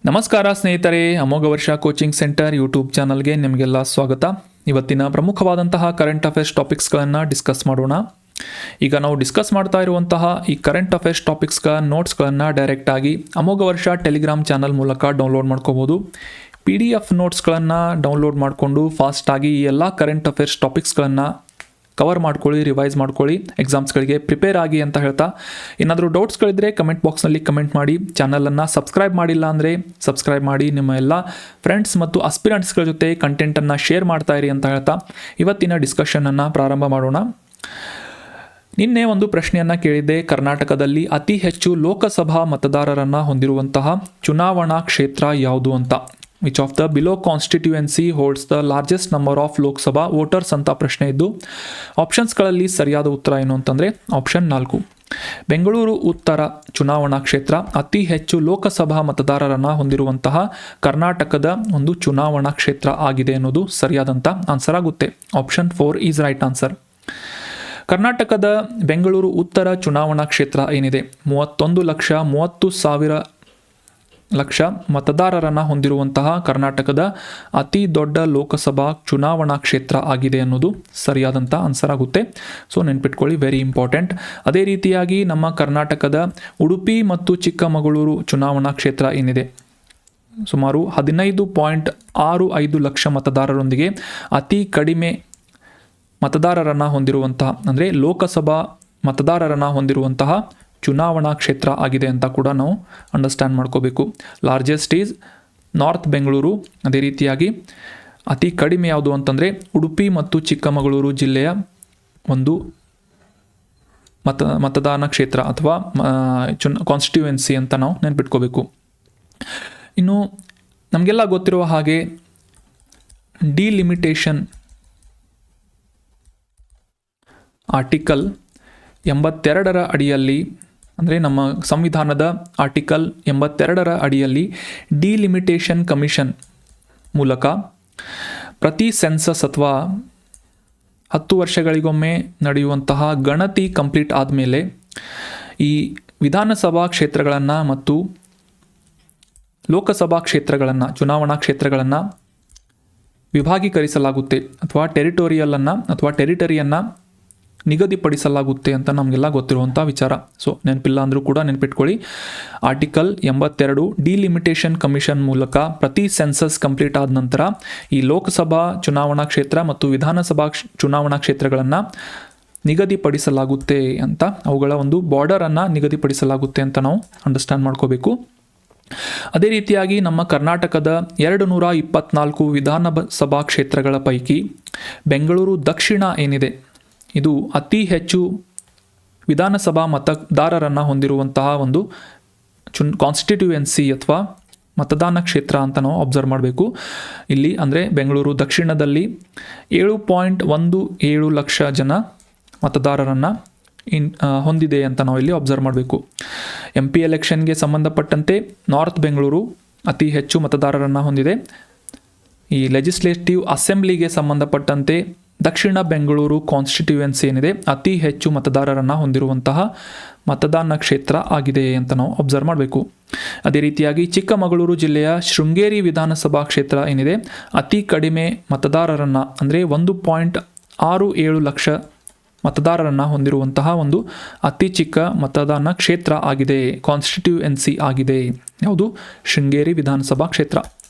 ನಮಸ್ಕಾರ ಸ್ನೇಹಿತರೆ, ಅಮೋಘ ವರ್ಷ ಕೋಚಿಂಗ್ ಸೆಂಟರ್ ಯೂಟ್ಯೂಬ್ ಚಾನಲ್ಗೆ ನಿಮಗೆಲ್ಲ ಸ್ವಾಗತ. ಇವತ್ತಿನ ಪ್ರಮುಖವಾದಂತಹ ಕರೆಂಟ್ ಅಫೇರ್ಸ್ ಟಾಪಿಕ್ಸ್ಗಳನ್ನು ಡಿಸ್ಕಸ್ ಮಾಡೋಣ. ಈಗ ನಾವು ಡಿಸ್ಕಸ್ ಮಾಡ್ತಾ ಇರುವಂತಹ ಈ ಕರೆಂಟ್ ಅಫೇರ್ಸ್ ಟಾಪಿಕ್ಸ್ಗಳ ನೋಟ್ಸ್ಗಳನ್ನು ಡೈರೆಕ್ಟಾಗಿ ಅಮೋಘ ವರ್ಷ ಟೆಲಿಗ್ರಾಮ್ ಚಾನಲ್ ಮೂಲಕ ಡೌನ್ಲೋಡ್ ಮಾಡ್ಕೋಬೋದು. PDF ನೋಟ್ಸ್ಗಳನ್ನು ಡೌನ್ಲೋಡ್ ಮಾಡಿಕೊಂಡು ಫಾಸ್ಟಾಗಿ ಈ ಎಲ್ಲ ಕರೆಂಟ್ ಅಫೇರ್ಸ್ ಟಾಪಿಕ್ಸ್ಗಳನ್ನು ಕವರ್ ಮಾಡ್ಕೊಳ್ಳಿ, ರಿವೈಸ್ ಮಾಡ್ಕೊಳ್ಳಿ, ಎಕ್ಸಾಮ್ಸ್ಗಳಿಗೆ ಪ್ರಿಪೇರ್ ಆಗಿ ಅಂತ ಹೇಳ್ತಾ, ಏನಾದರೂ ಡೌಟ್ಸ್ಗಳಿದ್ದರೆ ಕಮೆಂಟ್ ಬಾಕ್ಸ್ನಲ್ಲಿ ಕಮೆಂಟ್ ಮಾಡಿ. ಚಾನಲನ್ನು ಸಬ್ಸ್ಕ್ರೈಬ್ ಮಾಡಿಲ್ಲ ಅಂದರೆ ಸಬ್ಸ್ಕ್ರೈಬ್ ಮಾಡಿ. ನಿಮ್ಮ ಎಲ್ಲ ಫ್ರೆಂಡ್ಸ್ ಮತ್ತು ಅಸ್ಪಿರೆಂಟ್ಸ್ಗಳ ಜೊತೆ ಕಂಟೆಂಟನ್ನು ಶೇರ್ ಮಾಡ್ತಾ ಇರಿ ಅಂತ ಹೇಳ್ತಾ ಇವತ್ತಿನ ಡಿಸ್ಕಷನನ್ನು ಪ್ರಾರಂಭ ಮಾಡೋಣ. ನಿನ್ನೆ ಒಂದು ಪ್ರಶ್ನೆಯನ್ನು ಕೇಳಿದ್ದೆ, ಕರ್ನಾಟಕದಲ್ಲಿ ಅತಿ ಹೆಚ್ಚು ಲೋಕಸಭಾ ಮತದಾರರನ್ನು ಹೊಂದಿರುವಂತಹ ಚುನಾವಣಾ ಕ್ಷೇತ್ರ ಯಾವುದು ಅಂತ. Which of the below constituency holds the largest number of Lok Sabha voters ಅಂತ ಪ್ರಶ್ನೆ ಇದ್ದು, ಆಪ್ಷನ್ಸ್ಗಳಲ್ಲಿ ಸರಿಯಾದ ಉತ್ತರ ಏನು ಅಂತಂದರೆ ಆಪ್ಷನ್ 4, ಬೆಂಗಳೂರು ಉತ್ತರ ಚುನಾವಣಾ ಕ್ಷೇತ್ರ ಅತಿ ಹೆಚ್ಚು ಲೋಕಸಭಾ ಮತದಾರರನ್ನು ಹೊಂದಿರುವಂತಹ ಕರ್ನಾಟಕದ ಒಂದು ಚುನಾವಣಾ ಕ್ಷೇತ್ರ ಆಗಿದೆ ಅನ್ನೋದು ಸರಿಯಾದಂಥ ಆನ್ಸರ್ ಆಗುತ್ತೆ. Option 4 is right answer. ಕರ್ನಾಟಕದ ಬೆಂಗಳೂರು ಉತ್ತರ ಚುನಾವಣಾ ಕ್ಷೇತ್ರ ಏನಿದೆ 31,30,000 ಮತದಾರರನ್ನು ಹೊಂದಿರುವಂತಹ ಕರ್ನಾಟಕದ ಅತಿ ದೊಡ್ಡ ಲೋಕಸಭಾ ಚುನಾವಣಾ ಕ್ಷೇತ್ರ ಆಗಿದೆ ಅನ್ನೋದು ಸರಿಯಾದಂಥ ಆನ್ಸರ್ ಆಗುತ್ತೆ. ಸೊ ನೆನ್ಪಿಟ್ಕೊಳ್ಳಿ, ವೆರಿ ಇಂಪಾರ್ಟೆಂಟ್. ಅದೇ ರೀತಿಯಾಗಿ ನಮ್ಮ ಕರ್ನಾಟಕದ ಉಡುಪಿ ಮತ್ತು ಚಿಕ್ಕಮಗಳೂರು ಚುನಾವಣಾ ಕ್ಷೇತ್ರ ಏನಿದೆ ಸುಮಾರು 15.65 ಲಕ್ಷ ಮತದಾರರೊಂದಿಗೆ ಅತಿ ಕಡಿಮೆ ಮತದಾರರನ್ನು ಹೊಂದಿರುವಂತಹ, ಅಂದರೆ ಲೋಕಸಭಾ ಮತದಾರರನ್ನು ಹೊಂದಿರುವಂತಹ ಚುನಾವಣಾ ಕ್ಷೇತ್ರ ಆಗಿದೆ ಅಂತ ಕೂಡ ನಾವು ಅಂಡರ್ಸ್ಟ್ಯಾಂಡ್ ಮಾಡ್ಕೋಬೇಕು. Largest is north Bengaluru. ಅದೇ ರೀತಿಯಾಗಿ ಅತಿ ಕಡಿಮೆ ಯಾವುದು ಅಂತಂದರೆ ಉಡುಪಿ ಮತ್ತು ಚಿಕ್ಕಮಗಳೂರು ಜಿಲ್ಲೆಯ ಒಂದು ಮತದಾನ ಕ್ಷೇತ್ರ ಅಥವಾ ಕಾನ್ಸ್ಟಿಟ್ಯೂಯೆನ್ಸಿ ಅಂತ ನಾವು ನೆನ್ಪಿಟ್ಕೋಬೇಕು. ಇನ್ನು ನಮಗೆಲ್ಲ ಗೊತ್ತಿರುವ ಹಾಗೆ ಡಿಲಿಮಿಟೇಷನ್ ಆರ್ಟಿಕಲ್ 82ರ ಅಡಿಯಲ್ಲಿ, ಅಂದರೆ ನಮ್ಮ ಸಂವಿಧಾನದ ಆರ್ಟಿಕಲ್ 82ರ ಅಡಿಯಲ್ಲಿ ಡಿಲಿಮಿಟೇಷನ್ ಕಮಿಷನ್ ಮೂಲಕ ಪ್ರತಿ ಸೆನ್ಸಸ್ ಅಥವಾ 10 ವರ್ಷಗಳಿಗೊಮ್ಮೆ ನಡೆಯುವಂತಹ ಗಣತಿ ಕಂಪ್ಲೀಟ್ ಆದಮೇಲೆ ಈ ವಿಧಾನಸಭಾ ಕ್ಷೇತ್ರಗಳನ್ನು ಮತ್ತು ಲೋಕಸಭಾ ಕ್ಷೇತ್ರಗಳನ್ನು, ಚುನಾವಣಾ ಕ್ಷೇತ್ರಗಳನ್ನು ವಿಭಾಗೀಕರಿಸಲಾಗುತ್ತೆ ಅಥವಾ ಟೆರಿಟರಿಯನ್ನು ನಿಗದಿಪಡಿಸಲಾಗುತ್ತೆ ಅಂತ ನಮಗೆಲ್ಲ ಗೊತ್ತಿರುವಂಥ ವಿಚಾರ. ಸೊ ನೆನಪಿಲ್ಲ ಅಂದರೂ ಕೂಡ ನೆನಪಿಟ್ಕೊಳ್ಳಿ, ಆರ್ಟಿಕಲ್ 82 ಡಿಲಿಮಿಟೇಷನ್ ಕಮಿಷನ್ ಮೂಲಕ ಪ್ರತಿ ಸೆನ್ಸಸ್ ಕಂಪ್ಲೀಟ್ ಆದ ನಂತರ ಈ ಲೋಕಸಭಾ ಚುನಾವಣಾ ಕ್ಷೇತ್ರ ಮತ್ತು ವಿಧಾನಸಭಾ ಚುನಾವಣಾ ಕ್ಷೇತ್ರಗಳನ್ನು ನಿಗದಿಪಡಿಸಲಾಗುತ್ತೆ ಅಂತ, ಅವುಗಳ ಒಂದು ಬಾರ್ಡರನ್ನು ನಿಗದಿಪಡಿಸಲಾಗುತ್ತೆ ಅಂತ ನಾವು ಅಂಡರ್ಸ್ಟ್ಯಾಂಡ್ ಮಾಡ್ಕೋಬೇಕು. ಅದೇ ರೀತಿಯಾಗಿ ನಮ್ಮ ಕರ್ನಾಟಕದ 224 ವಿಧಾನಸಭಾ ಕ್ಷೇತ್ರಗಳ ಪೈಕಿ ಬೆಂಗಳೂರು ದಕ್ಷಿಣ ಏನಿದೆ, ಇದು ಅತಿ ಹೆಚ್ಚು ವಿಧಾನಸಭಾ ಮತದಾರರನ್ನು ಹೊಂದಿರುವಂತಹ ಒಂದು ಕಾನ್ಸ್ಟಿಟ್ಯೂಯೆನ್ಸಿ ಅಥವಾ ಮತದಾನ ಕ್ಷೇತ್ರ ಅಂತ ನಾವು ಅಬ್ಸರ್ವ್ ಮಾಡಬೇಕು. ಇಲ್ಲಿ ಅಂದರೆ ಬೆಂಗಳೂರು ದಕ್ಷಿಣದಲ್ಲಿ 7.17 ಲಕ್ಷ ಜನ ಮತದಾರರನ್ನು ಹೊಂದಿದೆ ಅಂತ ನಾವು ಇಲ್ಲಿ ಅಬ್ಸರ್ವ್ ಮಾಡಬೇಕು. MP ಎಲೆಕ್ಷನ್ಗೆ ಸಂಬಂಧಪಟ್ಟಂತೆ ನಾರ್ತ್ ಬೆಂಗಳೂರು ಅತಿ ಹೆಚ್ಚು ಮತದಾರರನ್ನು ಹೊಂದಿದೆ. ಈ ಲೆಜಿಸ್ಲೇಟಿವ್ ಅಸೆಂಬ್ಲಿಗೆ ಸಂಬಂಧಪಟ್ಟಂತೆ ದಕ್ಷಿಣ ಬೆಂಗಳೂರು ಕಾನ್ಸ್ಟಿಟ್ಯೂಯೆನ್ಸಿ ಏನಿದೆ ಅತಿ ಹೆಚ್ಚು ಮತದಾರರನ್ನು ಹೊಂದಿರುವಂತಹ ಮತದಾನ ಕ್ಷೇತ್ರ ಆಗಿದೆ ಅಂತ ನಾವು ಅಬ್ಸರ್ವ್ ಮಾಡಬೇಕು. ಅದೇ ರೀತಿಯಾಗಿ ಚಿಕ್ಕಮಗಳೂರು ಜಿಲ್ಲೆಯ ಶೃಂಗೇರಿ ವಿಧಾನಸಭಾ ಕ್ಷೇತ್ರ ಏನಿದೆ ಅತಿ ಕಡಿಮೆ ಮತದಾರರನ್ನು, ಅಂದರೆ 1.67 ಲಕ್ಷ ಮತದಾರರನ್ನು ಹೊಂದಿರುವಂತಹ ಒಂದು ಅತಿ ಚಿಕ್ಕ ಮತದಾನ ಕ್ಷೇತ್ರ ಆಗಿದೆ, ಕಾನ್ಸ್ಟಿಟ್ಯೂಯೆನ್ಸಿ ಆಗಿದೆ. ಯಾವುದು? ಶೃಂಗೇರಿ ವಿಧಾನಸಭಾ ಕ್ಷೇತ್ರ.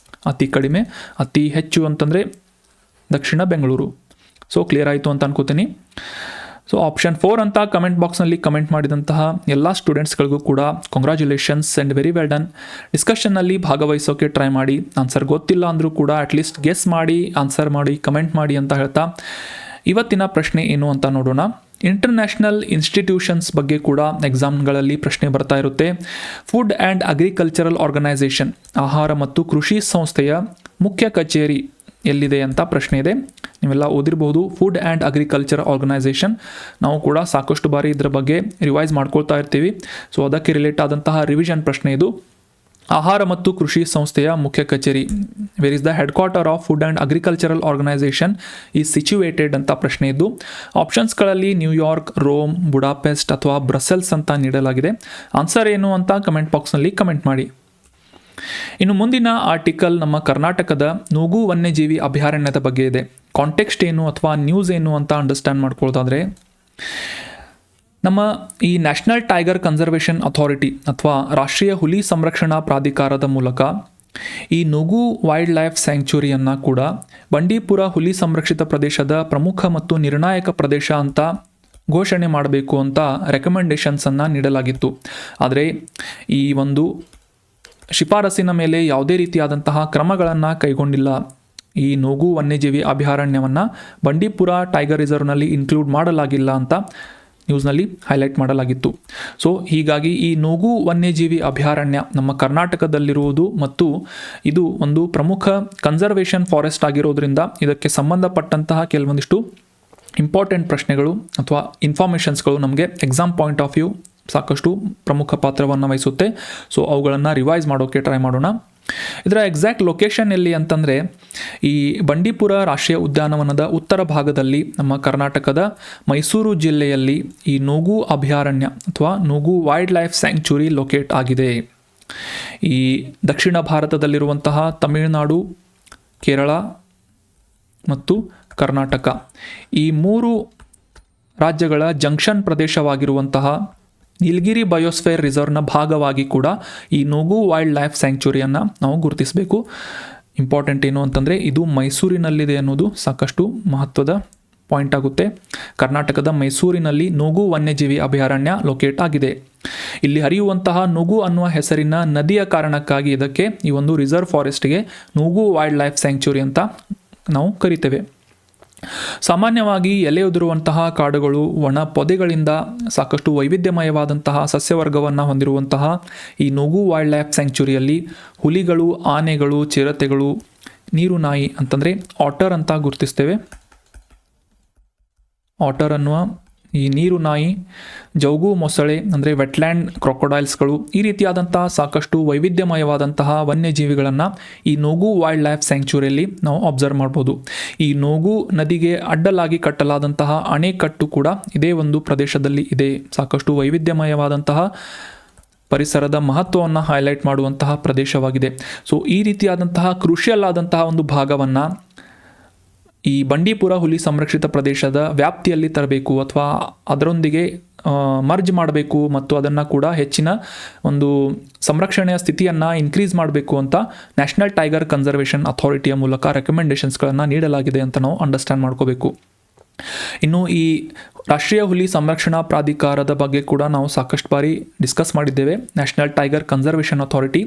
ಅತಿ ಕಡಿಮೆ, ಅತಿ ಹೆಚ್ಚು ಅಂತಂದರೆ ದಕ್ಷಿಣ ಬೆಂಗಳೂರು. ಸೊ ಕ್ಲಿಯರ್ ಆಯಿತು ಅಂತ ಅನ್ಕೋತೀನಿ. ಸೊ ಆಪ್ಷನ್ 4 ಅಂತ ಕಮೆಂಟ್ ಬಾಕ್ಸ್ನಲ್ಲಿ ಕಮೆಂಟ್ ಮಾಡಿದಂತಹ ಎಲ್ಲ ಸ್ಟೂಡೆಂಟ್ಸ್ಗಳಿಗೂ ಕೂಡ congratulations and very well done. ಡಿಸ್ಕಷನ್ನಲ್ಲಿ ಭಾಗವಹಿಸೋಕೆ ಟ್ರೈ ಮಾಡಿ. ಆನ್ಸರ್ ಗೊತ್ತಿಲ್ಲ ಅಂದರೂ ಕೂಡ ಅಟ್ಲೀಸ್ಟ್ ಗೆಸ್ ಮಾಡಿ, ಆನ್ಸರ್ ಮಾಡಿ, ಕಮೆಂಟ್ ಮಾಡಿ ಅಂತ ಹೇಳ್ತಾ ಇವತ್ತಿನ ಪ್ರಶ್ನೆ ಏನು ಅಂತ ನೋಡೋಣ. ಇಂಟರ್ನ್ಯಾಷನಲ್ ಇನ್ಸ್ಟಿಟ್ಯೂಷನ್ಸ್ ಬಗ್ಗೆ ಕೂಡ ಎಕ್ಸಾಮ್ಗಳಲ್ಲಿ ಪ್ರಶ್ನೆ ಬರ್ತಾ ಇರುತ್ತೆ. ಫುಡ್ ಆ್ಯಂಡ್ ಅಗ್ರಿಕಲ್ಚರಲ್ ಆರ್ಗನೈಸೇಷನ್, ಆಹಾರ ಮತ್ತು ಕೃಷಿ ಸಂಸ್ಥೆಯ ಮುಖ್ಯ ಕಚೇರಿ ಎಲ್ಲಿದೆ ಅಂತ ಪ್ರಶ್ನೆ ಇದೆ. ನೀವೆಲ್ಲ ಓದಿರಬಹುದು ಫುಡ್ ಆ್ಯಂಡ್ ಅಗ್ರಿಕಲ್ಚರ್ ಆರ್ಗನೈಸೇಷನ್. ನಾವು ಕೂಡ ಸಾಕಷ್ಟು ಬಾರಿ ಇದರ ಬಗ್ಗೆ ರಿವೈಸ್ ಮಾಡ್ಕೊಳ್ತಾ ಇರ್ತೀವಿ. ಸೊ ಅದಕ್ಕೆ ರಿಲೇಟ್ ಆದಂತಹ ರಿವಿಷನ್ ಪ್ರಶ್ನೆ ಇದು. ಆಹಾರ ಮತ್ತು ಕೃಷಿ ಸಂಸ್ಥೆಯ ಮುಖ್ಯ ಕಚೇರಿ, where is the head quarter of food and agricultural organisation is situated ಅಂತ ಪ್ರಶ್ನೆ ಇದ್ದು, ಆಪ್ಷನ್ಸ್ಗಳಲ್ಲಿ ನ್ಯೂಯಾರ್ಕ್, ರೋಮ್, ಬುಡಾಪೆಸ್ಟ್ ಅಥವಾ ಬ್ರಸೆಲ್ಸ್ ಅಂತ ನೀಡಲಾಗಿದೆ. ಆನ್ಸರ್ ಏನು ಅಂತ ಕಮೆಂಟ್ ಬಾಕ್ಸ್ನಲ್ಲಿ ಕಮೆಂಟ್ ಮಾಡಿ. ಇನ್ನು ಮುಂದಿನ ಆರ್ಟಿಕಲ್ ನಮ್ಮ ಕರ್ನಾಟಕದ ನೂಗು ವನ್ಯಜೀವಿ ಅಭಯಾರಣ್ಯದ ಬಗ್ಗೆ ಇದೆ. ಕಾಂಟೆಕ್ಸ್ಟ್ ಏನು ಅಥವಾ ನ್ಯೂಸ್ ಏನು ಅಂತ ಅಂಡರ್ಸ್ಟ್ಯಾಂಡ್ ಮಾಡ್ಕೊಳ್ಳೋದಾದರೆ, ನಮ್ಮ ಈ ನ್ಯಾಷನಲ್ ಟೈಗರ್ ಕನ್ಸರ್ವೇಷನ್ ಅಥಾರಿಟಿ ಅಥವಾ ರಾಷ್ಟ್ರೀಯ ಹುಲಿ ಸಂರಕ್ಷಣಾ ಪ್ರಾಧಿಕಾರದ ಮೂಲಕ ಈ ನೂಗು ವೈಲ್ಡ್ ಲೈಫ್ ಸ್ಯಾಂಕ್ಚುರಿಯನ್ನು ಕೂಡ ಬಂಡೀಪುರ ಹುಲಿ ಸಂರಕ್ಷಿತ ಪ್ರದೇಶದ ಪ್ರಮುಖ ಮತ್ತು ನಿರ್ಣಾಯಕ ಪ್ರದೇಶ ಅಂತ ಘೋಷಣೆ ಮಾಡಬೇಕು ಅಂತ ರೆಕಮೆಂಡೇಷನ್ಸನ್ನು ನೀಡಲಾಗಿತ್ತು. ಆದರೆ ಈ ಒಂದು ಶಿಫಾರಸಿನ ಮೇಲೆ ಯಾವುದೇ ರೀತಿಯಾದಂತಹ ಕ್ರಮಗಳನ್ನು ಕೈಗೊಂಡಿಲ್ಲ. ಈ ನೂಗು ವನ್ಯಜೀವಿ ಅಭಯಾರಣ್ಯವನ್ನು ಬಂಡೀಪುರ ಟೈಗರ್ ರಿಸರ್ವ್ನಲ್ಲಿ ಇನ್ಕ್ಲೂಡ್ ಮಾಡಲಾಗಿಲ್ಲ ಅಂತ ನ್ಯೂಸ್ನಲ್ಲಿ ಹೈಲೈಟ್ ಮಾಡಲಾಗಿತ್ತು. ಸೊ ಹೀಗಾಗಿ ಈ ನೂಗು ವನ್ಯಜೀವಿ ಅಭಯಾರಣ್ಯ ನಮ್ಮ ಕರ್ನಾಟಕದಲ್ಲಿರುವುದು ಮತ್ತು ಇದು ಒಂದು ಪ್ರಮುಖ ಕನ್ಸರ್ವೇಷನ್ ಫಾರೆಸ್ಟ್ ಆಗಿರೋದ್ರಿಂದ ಇದಕ್ಕೆ ಸಂಬಂಧಪಟ್ಟಂತಹ ಕೆಲವೊಂದಿಷ್ಟು ಇಂಪಾರ್ಟೆಂಟ್ ಪ್ರಶ್ನೆಗಳು ಅಥವಾ ಇನ್ಫಾರ್ಮೇಷನ್ಸ್ಗಳು ನಮಗೆ ಎಕ್ಸಾಮ್ ಪಾಯಿಂಟ್ ಆಫ್ ವ್ಯೂ ಸಾಕಷ್ಟು ಪ್ರಮುಖ ಪಾತ್ರವನ್ನು ವಹಿಸುತ್ತೆ. ಸೊ ಅವುಗಳನ್ನು ರಿವೈಸ್ ಮಾಡೋಕ್ಕೆ ಟ್ರೈ ಮಾಡೋಣ. ಇದರ ಎಕ್ಸಾಕ್ಟ್ ಲೊಕೇಶನ್ ಎಲ್ಲಿ ಅಂತಂದರೆ, ಈ ಬಂಡೀಪುರ ರಾಷ್ಟ್ರೀಯ ಉದ್ಯಾನವನದ ಉತ್ತರ ಭಾಗದಲ್ಲಿ ನಮ್ಮ ಕರ್ನಾಟಕದ ಮೈಸೂರು ಜಿಲ್ಲೆಯಲ್ಲಿ ಈ ನೂಗು ಅಭಯಾರಣ್ಯ ಅಥವಾ ನೂಗು ವೈಲ್ಡ್ ಲೈಫ್ ಸ್ಯಾಂಕ್ಚುರಿ ಲೊಕೇಟ್ ಆಗಿದೆ. ಈ ದಕ್ಷಿಣ ಭಾರತದಲ್ಲಿರುವಂತಹ ತಮಿಳುನಾಡು, ಕೇರಳ ಮತ್ತು ಕರ್ನಾಟಕ ಈ 3 ರಾಜ್ಯಗಳ ಜಂಕ್ಷನ್ ಪ್ರದೇಶವಾಗಿರುವಂತಹ ನೀಲಗಿರಿ ಬಯೋಸ್ಫೇರ್ ರಿಸರ್ವ್ನ ಭಾಗವಾಗಿ ಕೂಡ ಈ ನೂಗು ವೈಲ್ಡ್ ಲೈಫ್ ಸ್ಯಾಂಕ್ಚುರಿಯನ್ನು ನಾವು ಗುರುತಿಸಬೇಕು. ಇಂಪಾರ್ಟೆಂಟ್ ಏನು ಅಂತಂದರೆ, ಇದು ಮೈಸೂರಿನಲ್ಲಿದೆ ಅನ್ನೋದು ಸಾಕಷ್ಟು ಮಹತ್ವದ ಪಾಯಿಂಟ್ ಆಗುತ್ತೆ. ಕರ್ನಾಟಕದ ಮೈಸೂರಿನಲ್ಲಿ ನೂಗು ವನ್ಯಜೀವಿ ಅಭಯಾರಣ್ಯ ಲೊಕೇಟ್ ಆಗಿದೆ. ಇಲ್ಲಿ ಹರಿಯುವಂತಹ ನೂಗು ಅನ್ನುವ ಹೆಸರಿನ ನದಿಯ ಕಾರಣಕ್ಕಾಗಿ ಇದಕ್ಕೆ ಈ ಒಂದು ರಿಸರ್ವ್ ಫಾರೆಸ್ಟ್ಗೆ ನೂಗು ವೈಲ್ಡ್ ಲೈಫ್ ಸ್ಯಾಂಕ್ಚುರಿ ಅಂತ ನಾವು ಕರಿತೇವೆ. ಸಾಮಾನ್ಯವಾಗಿ ಎಲೆ ಉದುರುವಂತಹ ಕಾಡುಗಳು, ಒಣ ಪೊದೆಗಳಿಂದ ಸಾಕಷ್ಟು ವೈವಿಧ್ಯಮಯವಾದಂತಹ ಸಸ್ಯವರ್ಗವನ್ನು ಹೊಂದಿರುವಂತಹ ಈ ನೂಗು ವೈಲ್ಡ್ ಲೈಫ್ ಸ್ಯಾಂಕ್ಚುರಿಯಲ್ಲಿ ಹುಲಿಗಳು, ಆನೆಗಳು, ಚಿರತೆಗಳು, ನೀರು ನಾಯಿ ಅಂತಂದರೆ ಆಟರ್ ಅಂತ ಗುರುತಿಸ್ತೇವೆ. ಆಟರ್ ಅನ್ನುವ ಈ ನೀರು ನಾಯಿ, ಜೌಗು ಮೊಸಳೆ ಅಂದರೆ ವೆಟ್ಲ್ಯಾಂಡ್ ಕ್ರೊಕೊಡೈಲ್ಸ್ಗಳು, ಈ ರೀತಿಯಾದಂತಹ ಸಾಕಷ್ಟು ವೈವಿಧ್ಯಮಯವಾದಂತಹ ವನ್ಯಜೀವಿಗಳನ್ನು ಈ ನೂಗು ವೈಲ್ಡ್ ಲೈಫ್ ಸ್ಯಾಂಕ್ಚುರಿಯಲ್ಲಿ ನಾವು ಅಬ್ಸರ್ವ್ ಮಾಡ್ಬೋದು. ಈ ನೂಗು ನದಿಗೆ ಅಡ್ಡಲಾಗಿ ಕಟ್ಟಲಾದಂತಹ ಅಣೆಕಟ್ಟು ಕೂಡ ಇದೇ ಒಂದು ಪ್ರದೇಶದಲ್ಲಿ ಇದೆ. ಸಾಕಷ್ಟು ವೈವಿಧ್ಯಮಯವಾದಂತಹ ಪರಿಸರದ ಮಹತ್ವವನ್ನು ಹೈಲೈಟ್ ಮಾಡುವಂತಹ ಪ್ರದೇಶವಾಗಿದೆ. ಸೊ ಈ ರೀತಿಯಾದಂತಹ ಕ್ರೂಷಿಯಲ್ ಆದಂತಹ ಒಂದು ಭಾಗವನ್ನು ಈ ಬಂಡೀಪುರ ಹುಲಿ ಸಂರಕ್ಷಿತ ಪ್ರದೇಶದ ವ್ಯಾಪ್ತಿಯಲ್ಲಿ ತರಬೇಕು ಅಥವಾ ಅದರೊಂದಿಗೆ ಮರ್ಜ್ ಮಾಡಬೇಕು ಮತ್ತು ಅದನ್ನು ಕೂಡ ಹೆಚ್ಚಿನ ಒಂದು ಸಂರಕ್ಷಣೆಯ ಸ್ಥಿತಿಯನ್ನು ಇನ್ಕ್ರೀಸ್ ಮಾಡಬೇಕು ಅಂತ ನ್ಯಾಷನಲ್ ಟೈಗರ್ ಕನ್ಸರ್ವೇಷನ್ ಅಥಾರಿಟಿಯ ಮೂಲಕ ರೆಕಮೆಂಡೇಷನ್ಸ್ಗಳನ್ನು ನೀಡಲಾಗಿದೆ ಅಂತ ನಾವು ಅಂಡರ್ಸ್ಟ್ಯಾಂಡ್ ಮಾಡ್ಕೋಬೇಕು. ಇನ್ನು ಈ ರಾಷ್ಟ್ರೀಯ ಹುಲಿ ಸಂರಕ್ಷಣಾ ಪ್ರಾಧಿಕಾರದ ಬಗ್ಗೆ ಕೂಡ ನಾವು ಸಾಕಷ್ಟು ಬಾರಿ ಡಿಸ್ಕಸ್ ಮಾಡಿದ್ದೇವೆ. ನ್ಯಾಷನಲ್ ಟೈಗರ್ ಕನ್ಸರ್ವೇಷನ್ ಅಥಾರಿಟಿ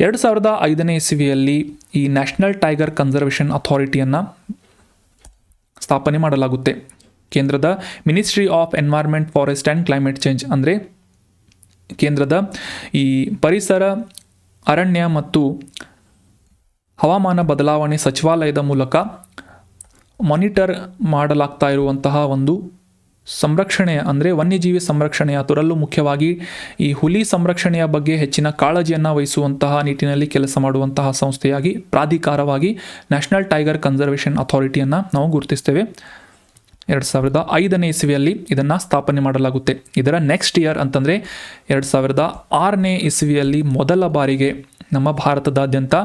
2005ನೇ ಇಸವಿಯಲ್ಲಿ ಈ ನ್ಯಾಷನಲ್ ಟೈಗರ್ ಕನ್ಸರ್ವೇಷನ್ ಅಥಾರಿಟಿಯನ್ನು ಸ್ಥಾಪನೆ ಮಾಡಲಾಗುತ್ತೆ. ಕೇಂದ್ರದ ministry of environment, forest and climate change ಅಂದರೆ ಕೇಂದ್ರದ ಈ ಪರಿಸರ, ಅರಣ್ಯ ಮತ್ತು ಹವಾಮಾನ ಬದಲಾವಣೆ ಸಚಿವಾಲಯದ ಮೂಲಕ ಮಾನಿಟರ್ ಮಾಡಲಾಗ್ತಾ ಇರುವಂತಹ ಒಂದು ಸಂರಕ್ಷಣೆಯ ಅಂದರೆ ವನ್ಯಜೀವಿ ಸಂರಕ್ಷಣೆಯ, ಅದರಲ್ಲೂ ಮುಖ್ಯವಾಗಿ ಈ ಹುಲಿ ಸಂರಕ್ಷಣೆಯ ಬಗ್ಗೆ ಹೆಚ್ಚಿನ ಕಾಳಜಿಯನ್ನು ವಹಿಸುವಂತಹ ನಿಟ್ಟಿನಲ್ಲಿ ಕೆಲಸ ಮಾಡುವಂತಹ ಸಂಸ್ಥೆಯಾಗಿ, ಪ್ರಾಧಿಕಾರವಾಗಿ ನ್ಯಾಷನಲ್ ಟೈಗರ್ ಕನ್ಸರ್ವೇಷನ್ ಅಥಾರಿಟಿಯನ್ನು ನಾವು ಗುರುತಿಸ್ತೇವೆ. 2005ನೇ ಇಸವಿಯಲ್ಲಿ ಇದನ್ನು ಸ್ಥಾಪನೆ ಮಾಡಲಾಗುತ್ತೆ. ಇದರ ನೆಕ್ಸ್ಟ್ ಇಯರ್ ಅಂತಂದರೆ 2006ನೇ ಇಸವಿಯಲ್ಲಿ ಮೊದಲ ಬಾರಿಗೆ ನಮ್ಮ ಭಾರತದಾದ್ಯಂತ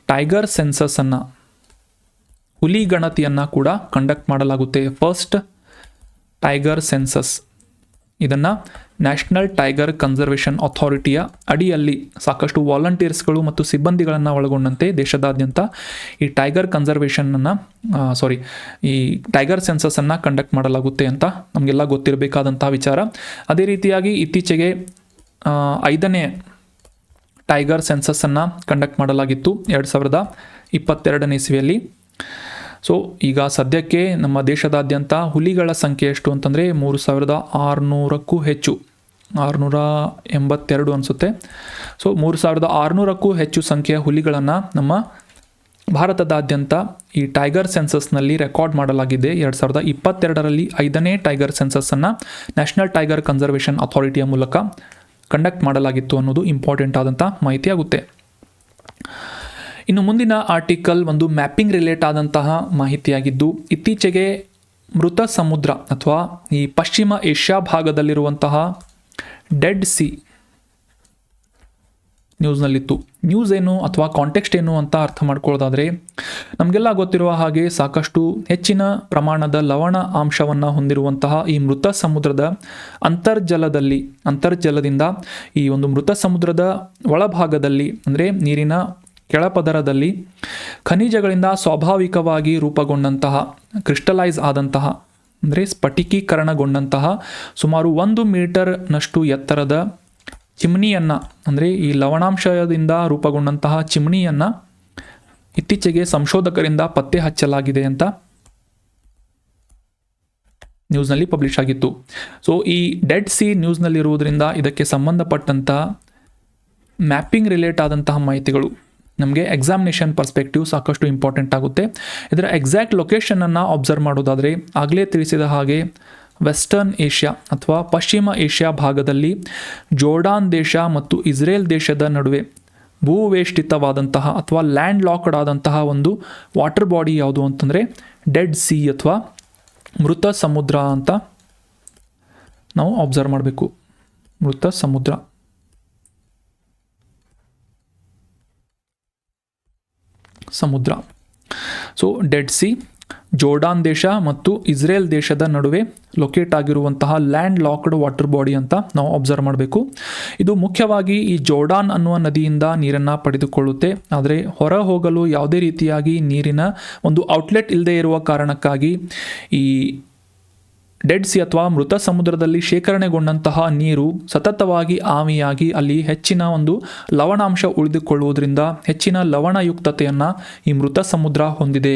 ಟೈಗರ್ ಸೆನ್ಸಸ್ಸನ್ನು, ಹುಲಿ ಗಣತಿಯನ್ನು ಕೂಡ ಕಂಡಕ್ಟ್ ಮಾಡಲಾಗುತ್ತೆ. ಫಸ್ಟ್ ಟೈಗರ್ ಸೆನ್ಸಸ್ ಇದನ್ನು ನ್ಯಾಷನಲ್ ಟೈಗರ್ ಕನ್ಸರ್ವೇಷನ್ ಅಥಾರಿಟಿಯ ಅಡಿಯಲ್ಲಿ ಸಾಕಷ್ಟು ವಾಲಂಟಿಯರ್ಸ್ಗಳು ಮತ್ತು ಸಿಬ್ಬಂದಿಗಳನ್ನು ಒಳಗೊಂಡಂತೆ ದೇಶದಾದ್ಯಂತ ಈ ಟೈಗರ್ ಕನ್ಸರ್ವೇಷನನ್ನು ಈ ಟೈಗರ್ ಸೆನ್ಸಸ್ಸನ್ನು ಕಂಡಕ್ಟ್ ಮಾಡಲಾಗುತ್ತೆ ಅಂತ ನಮಗೆಲ್ಲ ಗೊತ್ತಿರಬೇಕಾದಂಥ ವಿಚಾರ. ಅದೇ ರೀತಿಯಾಗಿ ಇತ್ತೀಚೆಗೆ 5ನೇ ಟೈಗರ್ ಸೆನ್ಸಸ್ಸನ್ನು ಕಂಡಕ್ಟ್ ಮಾಡಲಾಗಿತ್ತು 2022ನೇ ಇಸವಿಯಲ್ಲಿ. ಸೊ ಈಗ ಸದ್ಯಕ್ಕೆ ನಮ್ಮ ದೇಶದಾದ್ಯಂತ ಹುಲಿಗಳ ಸಂಖ್ಯೆ ಎಷ್ಟು ಅಂತಂದರೆ 3600ಕ್ಕೂ ಹೆಚ್ಚು, 682 ಅನಿಸುತ್ತೆ. ಸೊ 3600ಕ್ಕೂ ಹೆಚ್ಚು ಸಂಖ್ಯೆಯ ಹುಲಿಗಳನ್ನು ನಮ್ಮ ಭಾರತದಾದ್ಯಂತ ಈ ಟೈಗರ್ ಸೆನ್ಸಸ್ನಲ್ಲಿ ರೆಕಾರ್ಡ್ ಮಾಡಲಾಗಿದೆ. 2022ರಲ್ಲಿ 5ನೇ ಟೈಗರ್ ಸೆನ್ಸಸ್ಸನ್ನು ನ್ಯಾಷನಲ್ ಟೈಗರ್ ಕನ್ಸರ್ವೇಷನ್ ಅಥಾರಿಟಿಯ ಮೂಲಕ ಕಂಡಕ್ಟ್ ಮಾಡಲಾಗಿತ್ತು ಅನ್ನೋದು ಇಂಪಾರ್ಟೆಂಟ್ ಆದಂಥ ಮಾಹಿತಿ ಆಗುತ್ತೆ. ಇನ್ನು ಮುಂದಿನ ಆರ್ಟಿಕಲ್ ಒಂದು ಮ್ಯಾಪಿಂಗ್ ರಿಲೇಟ್ ಆದಂತಹ ಮಾಹಿತಿಯಾಗಿದ್ದು, ಇತ್ತೀಚೆಗೆ ಮೃತ ಸಮುದ್ರ ಅಥವಾ ಈ ಪಶ್ಚಿಮ ಏಷ್ಯಾ ಭಾಗದಲ್ಲಿರುವಂತಹ ಡೆಡ್ ಸಿ ನ್ಯೂಸ್ನಲ್ಲಿತ್ತು. ನ್ಯೂಸ್ ಏನು ಅಥವಾ ಕಾಂಟೆಕ್ಸ್ಟ್ ಏನು ಅಂತ ಅರ್ಥ ಮಾಡ್ಕೊಳ್ಳೋದಾದರೆ, ನಮಗೆಲ್ಲ ಗೊತ್ತಿರುವ ಹಾಗೆ ಸಾಕಷ್ಟು ಹೆಚ್ಚಿನ ಪ್ರಮಾಣದ ಲವಣ ಅಂಶವನ್ನು ಹೊಂದಿರುವಂತಹ ಈ ಮೃತ ಸಮುದ್ರದ ಅಂತರ್ಜಲದಿಂದ ಈ ಒಂದು ಮೃತ ಸಮುದ್ರದ ಒಳಭಾಗದಲ್ಲಿ ಅಂದರೆ ನೀರಿನ ಕೆಳಪದರದಲ್ಲಿ ಖನಿಜಗಳಿಂದ ಸ್ವಾಭಾವಿಕವಾಗಿ ರೂಪುಗೊಂಡಂತಹ ಕ್ರಿಸ್ಟಲೈಸ್ ಆದಂತಹ ಅಂದರೆ ಸ್ಫಟಿಕೀಕರಣಗೊಂಡಂತಹ ಸುಮಾರು 1 ಮೀಟರ್ನಷ್ಟು ಎತ್ತರದ ಚಿಮ್ನಿಯನ್ನು ಅಂದರೆ ಈ ಲವಣಾಂಶದಿಂದ ರೂಪುಗೊಂಡಂತಹ ಚಿಮ್ನಿಯನ್ನು ಇತ್ತೀಚೆಗೆ ಸಂಶೋಧಕರಿಂದ ಪತ್ತೆ ಹಚ್ಚಲಾಗಿದೆ ಅಂತ ನ್ಯೂಸ್ನಲ್ಲಿ ಪಬ್ಲಿಷ್ ಆಗಿತ್ತು. ಸೊ ಈ ಡೆಡ್ ಸಿ ನ್ಯೂಸ್ನಲ್ಲಿರುವುದರಿಂದ ಇದಕ್ಕೆ ಸಂಬಂಧಪಟ್ಟಂಥ ಮ್ಯಾಪಿಂಗ್ ರಿಲೇಟ್ ಆದಂತಹ ಮಾಹಿತಿಗಳು ನಮಗೆ ಎಕ್ಸಾಮಿನೇಷನ್ ಪರ್ಸ್ಪೆಕ್ಟಿವ್ ಸಾಕಷ್ಟು ಇಂಪಾರ್ಟೆಂಟ್ ಆಗುತ್ತೆ. ಇದರ ಎಕ್ಸಾಕ್ಟ್ ಲೊಕೇಶನನ್ನು ಅಬ್ಸರ್ವ್ ಮಾಡೋದಾದರೆ ಆಗಲೇ ತಿಳಿಸಿದ ಹಾಗೆ ವೆಸ್ಟರ್ನ್ ಏಷ್ಯಾ ಅಥವಾ ಪಶ್ಚಿಮ ಏಷ್ಯಾ ಭಾಗದಲ್ಲಿ ಜೋರ್ಡಾನ್ ದೇಶ ಮತ್ತು ಇಸ್ರೇಲ್ ದೇಶದ ನಡುವೆ ಭೂವೇಷ್ಟಿತವಾದಂತಹ ಅಥವಾ ಲ್ಯಾಂಡ್ ಲಾಕ್ಡ್ ಆದಂತಹ ಒಂದು ವಾಟರ್ ಬಾಡಿ ಯಾವುದು ಅಂತಂದರೆ ಡೆಡ್ ಸಿ ಅಥವಾ ಮೃತ ಸಮುದ್ರ ಅಂತ ನಾವು ಅಬ್ಸರ್ವ್ ಮಾಡಬೇಕು. ಮೃತ ಸಮುದ್ರ. ಸೊ ಡೆಡ್ ಸಿ ಜೋರ್ಡಾನ್ ದೇಶ ಮತ್ತು ಇಸ್ರೇಲ್ ದೇಶದ ನಡುವೆ ಲೊಕೇಟ್ ಆಗಿರುವಂತಹ ಲ್ಯಾಂಡ್ ಲಾಕ್ಡ್ ವಾಟರ್ ಬಾಡಿ ಅಂತ ನಾವು ಅಬ್ಸರ್ವ್ ಮಾಡಬೇಕು. ಇದು ಮುಖ್ಯವಾಗಿ ಈ ಜೋರ್ಡಾನ್ ಅನ್ನುವ ನದಿಯಿಂದ ನೀರನ್ನು ಪಡೆದುಕೊಳ್ಳುತ್ತೆ. ಆದರೆ ಹೊರ ಹೋಗಲು ಯಾವುದೇ ರೀತಿಯಾಗಿ ನೀರಿನ ಒಂದು ಔಟ್ಲೆಟ್ ಇಲ್ಲದೆ ಇರುವ ಕಾರಣಕ್ಕಾಗಿ ಈ ಡೆಡ್ ಸಿ ಅಥವಾ ಮೃತ ಸಮುದ್ರದಲ್ಲಿ ಶೇಖರಣೆಗೊಂಡಂತಹ ನೀರು ಸತತವಾಗಿ ಆವಿಯಾಗಿ ಅಲ್ಲಿ ಹೆಚ್ಚಿನ ಒಂದು ಲವಣಾಂಶ ಉಳಿದುಕೊಳ್ಳುವುದರಿಂದ ಹೆಚ್ಚಿನ ಲವಣಯುಕ್ತತೆಯನ್ನು ಈ ಮೃತ ಸಮುದ್ರ ಹೊಂದಿದೆ.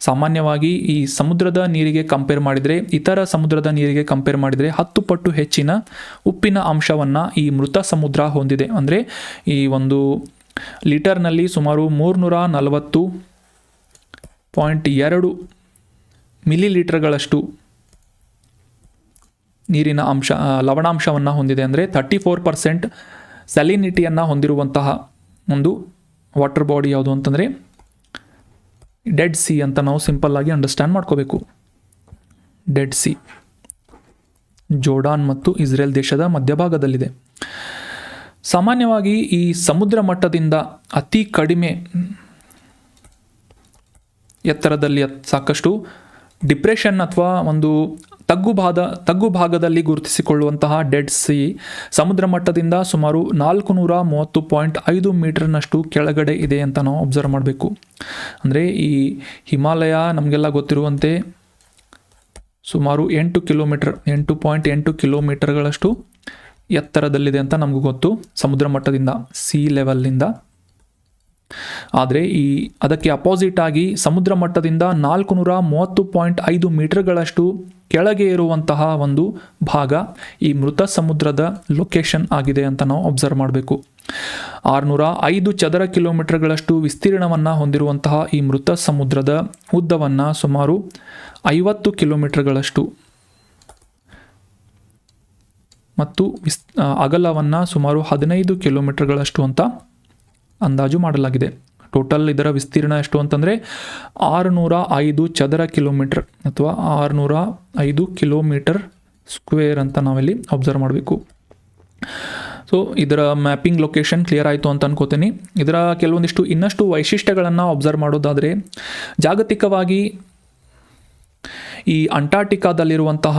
ಸಾಮಾನ್ಯವಾಗಿ ಈ ಸಮುದ್ರದ ನೀರಿಗೆ ಕಂಪೇರ್ ಮಾಡಿದರೆ, ಇತರ ಸಮುದ್ರದ ನೀರಿಗೆ ಕಂಪೇರ್ ಮಾಡಿದರೆ 10 ಪಟ್ಟು ಹೆಚ್ಚಿನ ಉಪ್ಪಿನ ಅಂಶವನ್ನು ಈ ಮೃತ ಸಮುದ್ರ ಹೊಂದಿದೆ. ಅಂದರೆ ಈ ಒಂದು ಲೀಟರ್ನಲ್ಲಿ ಸುಮಾರು 340.2 ಮಿಲಿಲೀಟರ್ಗಳಷ್ಟು ನೀರಿನ ಲವಣಾಂಶವನ್ನು ಹೊಂದಿದೆ. ಅಂದರೆ 34% ಸ್ಯಾಲಿನಿಟಿಯನ್ನು ಹೊಂದಿರುವಂತಹ ಒಂದು ವಾಟರ್ ಬಾಡಿ ಯಾವುದು ಅಂತಂದರೆ ಡೆಡ್ ಸಿ ಅಂತ ನಾವು ಸಿಂಪಲ್ ಆಗಿ ಅಂಡರ್ಸ್ಟ್ಯಾಂಡ್ ಮಾಡ್ಕೋಬೇಕು. ಡೆಡ್ ಸಿ ಜೋರ್ಡಾನ್ ಮತ್ತು ಇಸ್ರೇಲ್ ದೇಶದ ಮಧ್ಯಭಾಗದಲ್ಲಿದೆ. ಸಾಮಾನ್ಯವಾಗಿ ಈ ಸಮುದ್ರ ಮಟ್ಟದಿಂದ ಅತಿ ಕಡಿಮೆ ಎತ್ತರದಲ್ಲಿ ಸಾಕಷ್ಟು ಡಿಪ್ರೆಷನ್ ಅಥವಾ ಒಂದು ತಗ್ಗು ಭಾಗದಲ್ಲಿ ಗುರುತಿಸಿಕೊಳ್ಳುವಂತಹ ಡೆಡ್ ಸಿ ಸಮುದ್ರ ಮಟ್ಟದಿಂದ ಸುಮಾರು 430.5 ಮೀಟರ್ನಷ್ಟು ಕೆಳಗಡೆ ಇದೆ ಅಂತ ನಾವು ಅಬ್ಸರ್ವ್ ಮಾಡಬೇಕು. ಅಂದರೆ ಈ ಹಿಮಾಲಯ ನಮಗೆಲ್ಲ ಗೊತ್ತಿರುವಂತೆ ಸುಮಾರು 8.8 ಕಿಲೋಮೀಟರ್ಗಳಷ್ಟು ಎತ್ತರದಲ್ಲಿದೆ ಅಂತ ನಮಗೂ ಗೊತ್ತು ಸಮುದ್ರ ಮಟ್ಟದಿಂದ, ಸಿ ಲೆವೆಲ್ನಿಂದ. ಆದರೆ ಅದಕ್ಕೆ ಅಪೋಸಿಟ್ ಆಗಿ ಸಮುದ್ರ ಮಟ್ಟದಿಂದ 430.5 ಮೀಟರ್ಗಳಷ್ಟು ಕೆಳಗೆ ಇರುವಂತಹ ಒಂದು ಭಾಗ ಈ ಮೃತ ಸಮುದ್ರದ ಲೊಕೇಶನ್ ಆಗಿದೆ ಅಂತ ನಾವು ಅಬ್ಸರ್ವ್ ಮಾಡಬೇಕು. 605 ಚದರ ಕಿಲೋಮೀಟರ್ಗಳಷ್ಟು ವಿಸ್ತೀರ್ಣವನ್ನು ಹೊಂದಿರುವಂತಹ ಈ ಮೃತ ಸಮುದ್ರದ ಉದ್ದವನ್ನು ಸುಮಾರು 50 ಕಿಲೋಮೀಟರ್ಗಳಷ್ಟು ಮತ್ತು ಅಗಲವನ್ನು ಸುಮಾರು 15 ಕಿಲೋಮೀಟರ್ಗಳಷ್ಟು ಅಂತ ಅಂದಾಜು ಮಾಡಲಾಗಿದೆ. ಟೋಟಲ್ ಇದರ ವಿಸ್ತೀರ್ಣ ಎಷ್ಟು ಅಂತಂದರೆ 605 ಚದರ ಕಿಲೋಮೀಟರ್ ಅಥವಾ 605 ಕಿಲೋಮೀಟರ್ ಸ್ಕ್ವೇರ್ ಅಂತ ನಾವಿಲ್ಲಿ ಅಬ್ಸರ್ವ್ ಮಾಡಬೇಕು. ಸೊ ಇದರ ಮ್ಯಾಪಿಂಗ್ ಲೊಕೇಶನ್ ಕ್ಲಿಯರ್ ಆಯಿತು ಅಂತ ಅನ್ಕೋತೀನಿ. ಇದರ ಕೆಲವೊಂದಿಷ್ಟು ಇನ್ನಷ್ಟು ವೈಶಿಷ್ಟ್ಯಗಳನ್ನು ಅಬ್ಸರ್ವ್ ಮಾಡೋದಾದರೆ, ಜಾಗತಿಕವಾಗಿ ಈ ಅಂಟಾರ್ಟಿಕಾದಲ್ಲಿರುವಂತಹ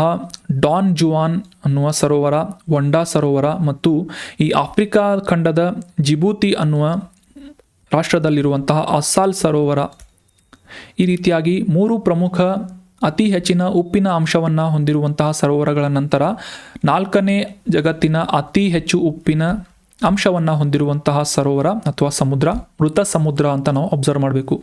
ಡಾನ್ ಜುವಾನ್ ಅನ್ನುವ ಸರೋವರ, ವಂಡಾ ಸರೋವರ ಮತ್ತು ಈ ಆಫ್ರಿಕಾ ಖಂಡದ ಜಿಬೂತಿ ಅನ್ನುವ ರಾಷ್ಟ್ರದಲ್ಲಿರುವಂತಹ ಅಸ್ಸಾಲ್ ಸರೋವರ, ಈ ರೀತಿಯಾಗಿ 3 ಪ್ರಮುಖ ಅತಿ ಹೆಚ್ಚಿನ ಉಪ್ಪಿನ ಅಂಶವನ್ನು ಹೊಂದಿರುವಂತಹ ಸರೋವರಗಳ ನಂತರ 4ನೇ ಜಗತ್ತಿನ ಅತಿ ಹೆಚ್ಚು ಉಪ್ಪಿನ ಅಂಶವನ್ನು ಹೊಂದಿರುವಂತಹ ಸರೋವರ ಅಥವಾ ಸಮುದ್ರ ಮೃತ ಸಮುದ್ರ ಅಂತ ನಾವು ಅಬ್ಸರ್ವ್ ಮಾಡಬೇಕು.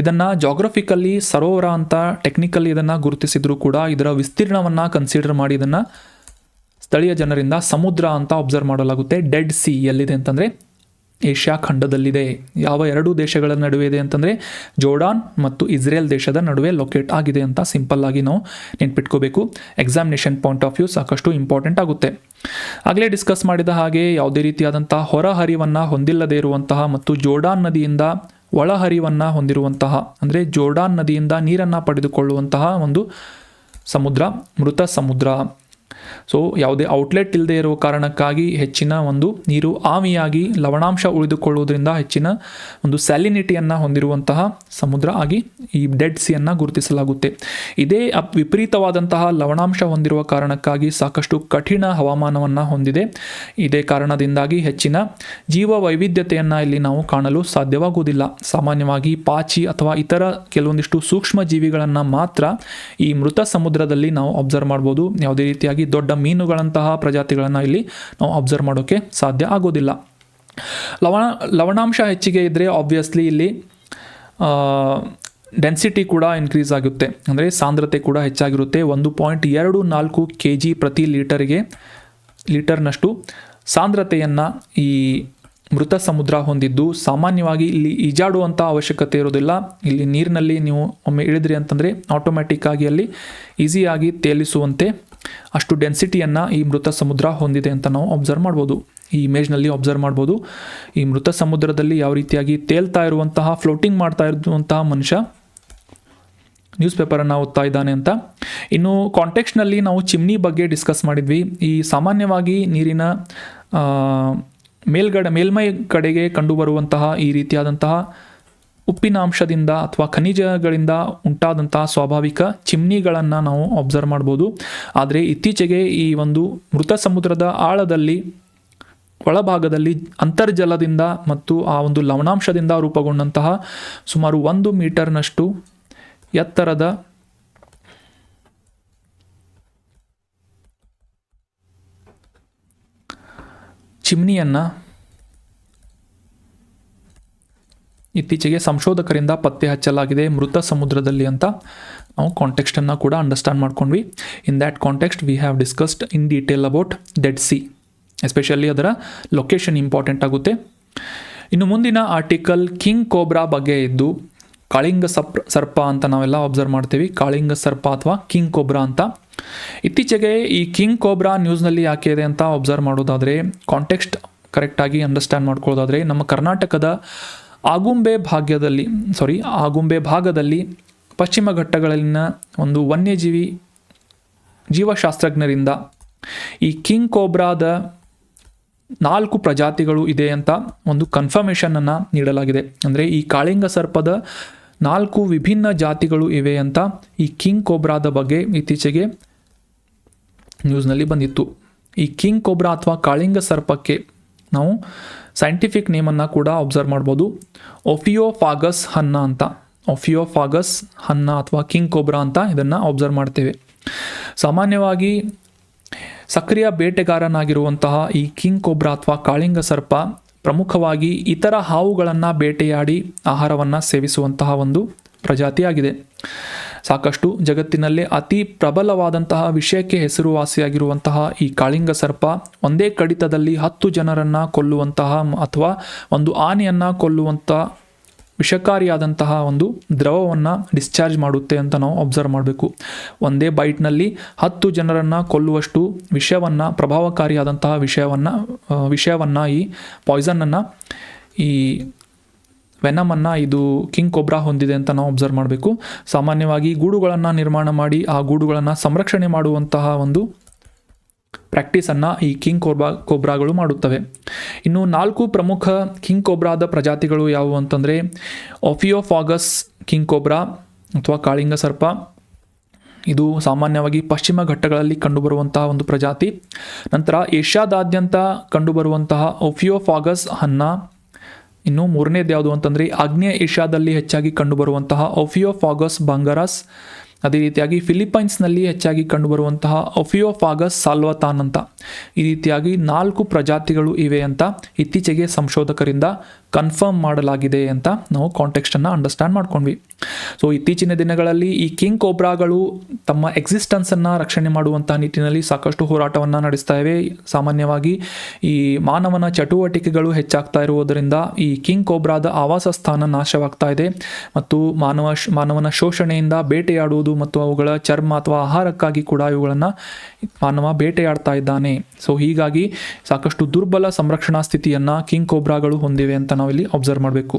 ಇದನ್ನು ಜಾಗ್ರಫಿಕಲ್ಲಿ ಸರೋವರ ಅಂತ ಟೆಕ್ನಿಕಲಿ ಇದನ್ನು ಗುರುತಿಸಿದ್ರು ಕೂಡ ಇದರ ವಿಸ್ತೀರ್ಣವನ್ನು ಕನ್ಸಿಡರ್ ಮಾಡಿ ಇದನ್ನು ಸ್ಥಳೀಯ ಜನರಿಂದ ಸಮುದ್ರ ಅಂತ ಅಬ್ಸರ್ವ್ ಮಾಡಲಾಗುತ್ತೆ. ಡೆಡ್ ಸಿ ಎಲ್ಲಿದೆ ಅಂತಂದರೆ ಏಷ್ಯಾ ಖಂಡದಲ್ಲಿದೆ. ಯಾವ 2 ದೇಶಗಳ ನಡುವೆ ಇದೆ ಅಂತಂದರೆ ಜೋರ್ಡಾನ್ ಮತ್ತು ಇಸ್ರೇಲ್ ದೇಶದ ನಡುವೆ ಲೊಕೇಟ್ ಆಗಿದೆ ಅಂತ ಸಿಂಪಲ್ ಆಗಿ ನಾವು ನೆನ್ಪಿಟ್ಕೋಬೇಕು. ಎಕ್ಸಾಮಿನೇಷನ್ ಪಾಯಿಂಟ್ ಆಫ್ ವ್ಯೂ ಸಾಕಷ್ಟು ಇಂಪಾರ್ಟೆಂಟ್ ಆಗುತ್ತೆ. ಆಗಲೇ ಡಿಸ್ಕಸ್ ಮಾಡಿದ ಹಾಗೆ ಯಾವುದೇ ರೀತಿಯಾದಂಥ ಹೊರಹರಿವನ್ನು ಹೊಂದಿಲ್ಲದೇ ಇರುವಂತಹ ಮತ್ತು ಜೋರ್ಡಾನ್ ನದಿಯಿಂದ ಒಳಹರಿವನ್ನು ಹೊಂದಿರುವಂತಹ ಅಂದರೆ ಜೋರ್ಡಾನ್ ನದಿಯಿಂದ ನೀರನ್ನು ಪಡೆದುಕೊಳ್ಳುವಂತಹ ಒಂದು ಸಮುದ್ರ ಮೃತ ಸಮುದ್ರ. ಸೊ ಯಾವುದೇ ಔಟ್ಲೆಟ್ ಇಲ್ಲದೆ ಇರುವ ಕಾರಣಕ್ಕಾಗಿ ಹೆಚ್ಚಿನ ಒಂದು ನೀರು ಆವಿಯಾಗಿ ಲವಣಾಂಶ ಉಳಿದುಕೊಳ್ಳುವುದರಿಂದ ಹೆಚ್ಚಿನ ಒಂದು ಸ್ಯಾಲಿನಿಟಿಯನ್ನು ಹೊಂದಿರುವಂತಹ ಸಮುದ್ರ ಆಗಿ ಈ ಡೆಡ್ ಸಿಯನ್ನು ಗುರುತಿಸಲಾಗುತ್ತೆ. ಇದೇ ವಿಪರೀತವಾದಂತಹ ಲವಣಾಂಶ ಹೊಂದಿರುವ ಕಾರಣಕ್ಕಾಗಿ ಸಾಕಷ್ಟು ಕಠಿಣ ಹವಾಮಾನವನ್ನು ಹೊಂದಿದೆ. ಇದೇ ಕಾರಣದಿಂದಾಗಿ ಹೆಚ್ಚಿನ ಜೀವ ವೈವಿಧ್ಯತೆಯನ್ನು ಇಲ್ಲಿ ನಾವು ಕಾಣಲು ಸಾಧ್ಯವಾಗುವುದಿಲ್ಲ. ಸಾಮಾನ್ಯವಾಗಿ ಪಾಚಿ ಅಥವಾ ಇತರ ಕೆಲವೊಂದಿಷ್ಟು ಸೂಕ್ಷ್ಮ ಜೀವಿಗಳನ್ನು ಮಾತ್ರ ಈ ಮೃತ ಸಮುದ್ರದಲ್ಲಿ ನಾವು ಅಬ್ಸರ್ವ್ ಮಾಡ್ಬೋದು. ಯಾವುದೇ ರೀತಿಯಾಗಿ ದೊಡ್ಡ ಮೀನುಗಳಂತಹ ಪ್ರಜಾತಿಗಳನ್ನು ಇಲ್ಲಿ ನಾವು ಅಬ್ಸರ್ವ್ ಮಾಡೋಕ್ಕೆ ಸಾಧ್ಯ ಆಗೋದಿಲ್ಲ. ಲವಣಾಂಶ ಹೆಚ್ಚಿಗೆ ಇದ್ದರೆ ಆಬ್ವಿಯಸ್ಲಿ ಇಲ್ಲಿ ಡೆನ್ಸಿಟಿ ಕೂಡ ಇನ್ಕ್ರೀಸ್ ಆಗುತ್ತೆ, ಅಂದರೆ ಸಾಂದ್ರತೆ ಕೂಡ ಹೆಚ್ಚಾಗಿರುತ್ತೆ. 1.24 kg ಪ್ರತಿ ಲೀಟರ್ನಷ್ಟು ಸಾಂದ್ರತೆಯನ್ನು ಈ ಮೃತ ಸಮುದ್ರ ಹೊಂದಿದ್ದು, ಸಾಮಾನ್ಯವಾಗಿ ಇಲ್ಲಿ ಈಜಾಡುವಂಥ ಅವಶ್ಯಕತೆ ಇರೋದಿಲ್ಲ. ಇಲ್ಲಿ ನೀರಿನಲ್ಲಿ ನೀವು ಒಮ್ಮೆ ಇಳಿದ್ರಿ ಅಂತಂದರೆ ಆಟೋಮ್ಯಾಟಿಕ್ಕಾಗಿ ಅಲ್ಲಿ ಈಸಿಯಾಗಿ ತೇಲಿಸುವಂತೆ ಅಷ್ಟು ಡೆನ್ಸಿಟಿಯನ್ನು ಈ ಮೃತ ಸಮುದ್ರ ಹೊಂದಿದೆ ಅಂತ ನಾವು ಅಬ್ಸರ್ವ್ ಮಾಡ್ಬೋದು. ಈ ಇಮೇಜ್ನಲ್ಲಿ ಅಬ್ಸರ್ವ್ ಮಾಡ್ಬೋದು ಈ ಮೃತ ಸಮುದ್ರದಲ್ಲಿ ಯಾವ ರೀತಿಯಾಗಿ ತೇಲ್ತಾ ಇರುವಂತಹ, ಫ್ಲೋಟಿಂಗ್ ಮಾಡ್ತಾ ಇರುವಂತಹ ಮನುಷ್ಯ ನ್ಯೂಸ್ ಪೇಪರನ್ನು ಓದ್ತಾ ಇದ್ದಾನೆ ಅಂತ. ಇನ್ನು ಕಾಂಟೆಕ್ಸ್ಟ್ನಲ್ಲಿ ನಾವು ಚಿಮ್ನಿ ಬಗ್ಗೆ ಡಿಸ್ಕಸ್ ಮಾಡಿದ್ವಿ. ಈ ಸಾಮಾನ್ಯವಾಗಿ ನೀರಿನ ಮೇಲ್ಮೈ ಕಡೆಗೆ ಕಂಡುಬರುವಂತಹ ಈ ರೀತಿಯಾದಂತಹ ಉಪ್ಪಿನ ಅಂಶದಿಂದ ಅಥವಾ ಖನಿಜಗಳಿಂದ ಉಂಟಾದಂತಹ ಸ್ವಾಭಾವಿಕ ಚಿಮ್ನಿಗಳನ್ನು ನಾವು ಅಬ್ಸರ್ವ್ ಮಾಡ್ಬೋದು. ಆದರೆ ಇತ್ತೀಚೆಗೆ ಈ ಒಂದು ಮೃತ ಸಮುದ್ರದ ಆಳದಲ್ಲಿ ಒಳಭಾಗದಲ್ಲಿ ಅಂತರ್ಜಲದಿಂದ ಮತ್ತು ಆ ಒಂದು ಲವಣಾಂಶದಿಂದ ರೂಪುಗೊಂಡಂತಹ ಸುಮಾರು 1 ಮೀಟರ್ನಷ್ಟು ಎತ್ತರದ ಚಿಮ್ನಿಯನ್ನು ಇತ್ತೀಚೆಗೆ ಸಂಶೋಧಕರಿಂದ ಪತ್ತೆ ಹಚ್ಚಲಾಗಿದೆ ಮೃತ ಸಮುದ್ರದಲ್ಲಿ ಅಂತ. ನಾವು ಕಾಂಟೆಕ್ಸ್ಟನ್ನು ಕೂಡ ಅಂಡರ್ಸ್ಟ್ಯಾಂಡ್ ಮಾಡ್ಕೊಂಡ್ವಿ. In that context we have discussed in detail about dead C, especially ಅದರ ಲೊಕೇಶನ್ ಇಂಪಾರ್ಟೆಂಟ್ ಆಗುತ್ತೆ. ಇನ್ನು ಮುಂದಿನ ಆರ್ಟಿಕಲ್ ಕಿಂಗ್ ಕೋಬ್ರಾ ಬಗ್ಗೆ ಇದ್ದು, ಕಾಳಿಂಗ ಸರ್ಪ ಅಂತ ನಾವೆಲ್ಲ ಅಬ್ಸರ್ವ್ ಮಾಡ್ತೀವಿ. ಕಾಳಿಂಗ ಸರ್ಪ ಅಥವಾ ಕಿಂಗ್ ಕೋಬ್ರಾ ಅಂತ. ಇತ್ತೀಚೆಗೆ ಈ ಕಿಂಗ್ ಕೋಬ್ರಾ ನ್ಯೂಸ್ನಲ್ಲಿ ಯಾಕೆ ಇದೆ ಅಂತ ಅಬ್ಸರ್ವ್ ಮಾಡೋದಾದರೆ, ಕಾಂಟೆಕ್ಸ್ಟ್ ಕರೆಕ್ಟಾಗಿ ಅಂಡರ್ಸ್ಟ್ಯಾಂಡ್ ಮಾಡ್ಕೊಳ್ಳೋದಾದರೆ, ನಮ್ಮ ಕರ್ನಾಟಕದ ಆಗುಂಬೆ ಭಾಗದಲ್ಲಿ ಪಶ್ಚಿಮ ಘಟ್ಟಗಳಲ್ಲಿನ ಒಂದು ವನ್ಯಜೀವಿ ಜೀವಶಾಸ್ತ್ರಜ್ಞರಿಂದ ಈ ಕಿಂಗ್ ಕೋಬ್ರಾದ 4 ಪ್ರಜಾತಿಗಳು ಇದೆ ಅಂತ ಒಂದು ಕನ್ಫರ್ಮೇಷನನ್ನು ನೀಡಲಾಗಿದೆ. ಅಂದರೆ ಈ ಕಾಳಿಂಗ ಸರ್ಪದ 4 ವಿಭಿನ್ನ ಜಾತಿಗಳು ಇವೆ ಅಂತ ಈ ಕಿಂಗ್ ಕೋಬ್ರಾದ ಬಗ್ಗೆ ಇತ್ತೀಚೆಗೆ ನ್ಯೂಸ್ನಲ್ಲಿ ಬಂದಿತ್ತು. ಈ ಕಿಂಗ್ ಕೋಬ್ರಾ ಅಥವಾ ಕಾಳಿಂಗ ಸರ್ಪಕ್ಕೆ ನಾವು ಸೈಂಟಿಫಿಕ್ ನೇಮನ್ನು ಕೂಡ ಅಬ್ಸರ್ವ್ ಮಾಡ್ಬೋದು. ಒಫಿಯೋಫಾಗಸ್ ಹನ್ನ ಅಂತ. ಒಫಿಯೋಫಾಗಸ್ ಹನ್ನ ಅಥವಾ ಕಿಂಗ್ ಕೋಬ್ರಾ ಅಂತ ಇದನ್ನು ಅಬ್ಸರ್ವ್ ಮಾಡ್ತೇವೆ. ಸಾಮಾನ್ಯವಾಗಿ ಸಕ್ರಿಯ ಬೇಟೆಗಾರನಾಗಿರುವಂತಹ ಈ ಕಿಂಗ್ ಕೋಬ್ರಾ ಅಥವಾ ಕಾಳಿಂಗ ಸರ್ಪ ಪ್ರಮುಖವಾಗಿ ಇತರ ಹಾವುಗಳನ್ನು ಬೇಟೆಯಾಡಿ ಆಹಾರವನ್ನು ಸೇವಿಸುವಂತಹ ಒಂದು ಪ್ರಜಾತಿಯಾಗಿದೆ. ಸಾಕಷ್ಟು ಜಗತ್ತಿನಲ್ಲೇ ಅತಿ ಪ್ರಬಲವಾದಂತಹ ವಿಷಯಕ್ಕೆ ಹೆಸರುವಾಸಿಯಾಗಿರುವಂತಹ ಈ ಕಾಳಿಂಗ ಸರ್ಪ ಒಂದೇ ಕಡಿತದಲ್ಲಿ 10 ಜನರನ್ನು ಕೊಲ್ಲುವಂತಹ ಅಥವಾ ಒಂದು ಆನೆಯನ್ನು ಕೊಲ್ಲುವಂಥ ವಿಷಕಾರಿಯಾದಂತಹ ಒಂದು ದ್ರವವನ್ನು ಡಿಸ್ಚಾರ್ಜ್ ಮಾಡುತ್ತೆ ಅಂತ ನಾವು ಅಬ್ಸರ್ವ್ ಮಾಡಬೇಕು. ಒಂದೇ ಬೈಟ್ನಲ್ಲಿ 10 ಜನರನ್ನು ಕೊಲ್ಲುವಷ್ಟು ವಿಷವನ್ನು, ಪ್ರಭಾವಕಾರಿಯಾದಂತಹ ವಿಷಯವನ್ನು ಈ ಪಾಯ್ಸನನ್ನು, ಈ ವೆನಮನ್ನು ಇದು ಕಿಂಗ್ ಕೋಬ್ರಾ ಹೊಂದಿದೆ ಅಂತ ನಾವು ಅಬ್ಸರ್ವ್ ಮಾಡಬೇಕು. ಸಾಮಾನ್ಯವಾಗಿ ಗೂಡುಗಳನ್ನು ನಿರ್ಮಾಣ ಮಾಡಿ ಆ ಗೂಡುಗಳನ್ನು ಸಂರಕ್ಷಣೆ ಮಾಡುವಂತಹ ಒಂದು ಪ್ರಾಕ್ಟೀಸನ್ನು ಈ ಕಿಂಗ್ ಕೋಬ್ರಾಗಳು ಮಾಡುತ್ತವೆ. ಇನ್ನು 4 ಪ್ರಮುಖ ಕಿಂಗ್ ಕೋಬ್ರಾದ ಪ್ರಜಾತಿಗಳು ಯಾವುವು ಅಂತಂದರೆ, ಒಫಿಯೋಫಾಗಸ್ ಕಿಂಗ್ ಕೋಬ್ರಾ ಅಥವಾ ಕಾಳಿಂಗ ಸರ್ಪ. ಇದು ಸಾಮಾನ್ಯವಾಗಿ ಪಶ್ಚಿಮ ಘಟ್ಟಗಳಲ್ಲಿ ಕಂಡುಬರುವಂತಹ ಒಂದು ಪ್ರಜಾತಿ. ನಂತರ ಏಷ್ಯಾದಾದ್ಯಂತ ಕಂಡುಬರುವಂತಹ ಒಫಿಯೋಫಾಗಸ್ ಹನ್ನ. ಇನ್ನು 3ನೇದು ಯಾವುದು ಅಂತಂದರೆ, ಆಗ್ನೇಯ ಏಷ್ಯಾದಲ್ಲಿ ಹೆಚ್ಚಾಗಿ ಕಂಡುಬರುವಂತಹ ಒಫಿಯೋಫಾಗಸ್ ಬಂಗರಸ್. ಅದೇ ರೀತಿಯಾಗಿ ಫಿಲಿಪೈನ್ಸ್ನಲ್ಲಿ ಹೆಚ್ಚಾಗಿ ಕಂಡುಬರುವಂತಹ ಒಫಿಯೋಫಾಗಸ್ ಸಾಲ್ವತಾನ್ ಅಂತ. ಈ ರೀತಿಯಾಗಿ 4 ಪ್ರಜಾತಿಗಳು ಇವೆ ಅಂತ ಇತ್ತೀಚೆಗೆ ಸಂಶೋಧಕರಿಂದ ಕನ್ಫರ್ಮ್ ಮಾಡಲಾಗಿದೆ ಅಂತ ನಾವು ಕಾಂಟೆಕ್ಸ್ಟನ್ನು ಅಂಡರ್ಸ್ಟ್ಯಾಂಡ್ ಮಾಡ್ಕೊಂಡ್ವಿ. ಸೊ ಇತ್ತೀಚಿನ ದಿನಗಳಲ್ಲಿ ಈ ಕಿಂಗ್ ಕೋಬ್ರಾಗಳು ತಮ್ಮ ಎಕ್ಸಿಸ್ಟೆನ್ಸನ್ನು ರಕ್ಷಣೆ ಮಾಡುವಂಥ ನಿಟ್ಟಿನಲ್ಲಿ ಸಾಕಷ್ಟು ಹೋರಾಟವನ್ನು ನಡೆಸ್ತಾ ಇವೆ. ಸಾಮಾನ್ಯವಾಗಿ ಈ ಮಾನವನ ಚಟುವಟಿಕೆಗಳು ಹೆಚ್ಚಾಗ್ತಾ ಇರುವುದರಿಂದ ಈ ಕಿಂಗ್ ಕೋಬ್ರಾದ ಆವಾಸ ಸ್ಥಾನ ನಾಶವಾಗ್ತಾ ಇದೆ ಮತ್ತು ಮಾನವನ ಶೋಷಣೆಯಿಂದ ಬೇಟೆಯಾಡುವುದು ಮತ್ತು ಅವುಗಳ ಚರ್ಮ ಅಥವಾ ಆಹಾರಕ್ಕಾಗಿ ಕೂಡ ಇವುಗಳನ್ನು ಮಾನವ ಬೇಟೆಯಾಡ್ತಾ ಇದ್ದಾನೆ. ಸೊ ಹೀಗಾಗಿ ಸಾಕಷ್ಟು ದುರ್ಬಲ ಸಂರಕ್ಷಣಾ ಸ್ಥಿತಿಯನ್ನು ಕಿಂಗ್ ಕೋಬ್ರಾಗಳು ಹೊಂದಿವೆ ಅಂತ ನಾವಿಲ್ಲಿ ಅಬ್ಸರ್ವ್ ಮಾಡಬೇಕು.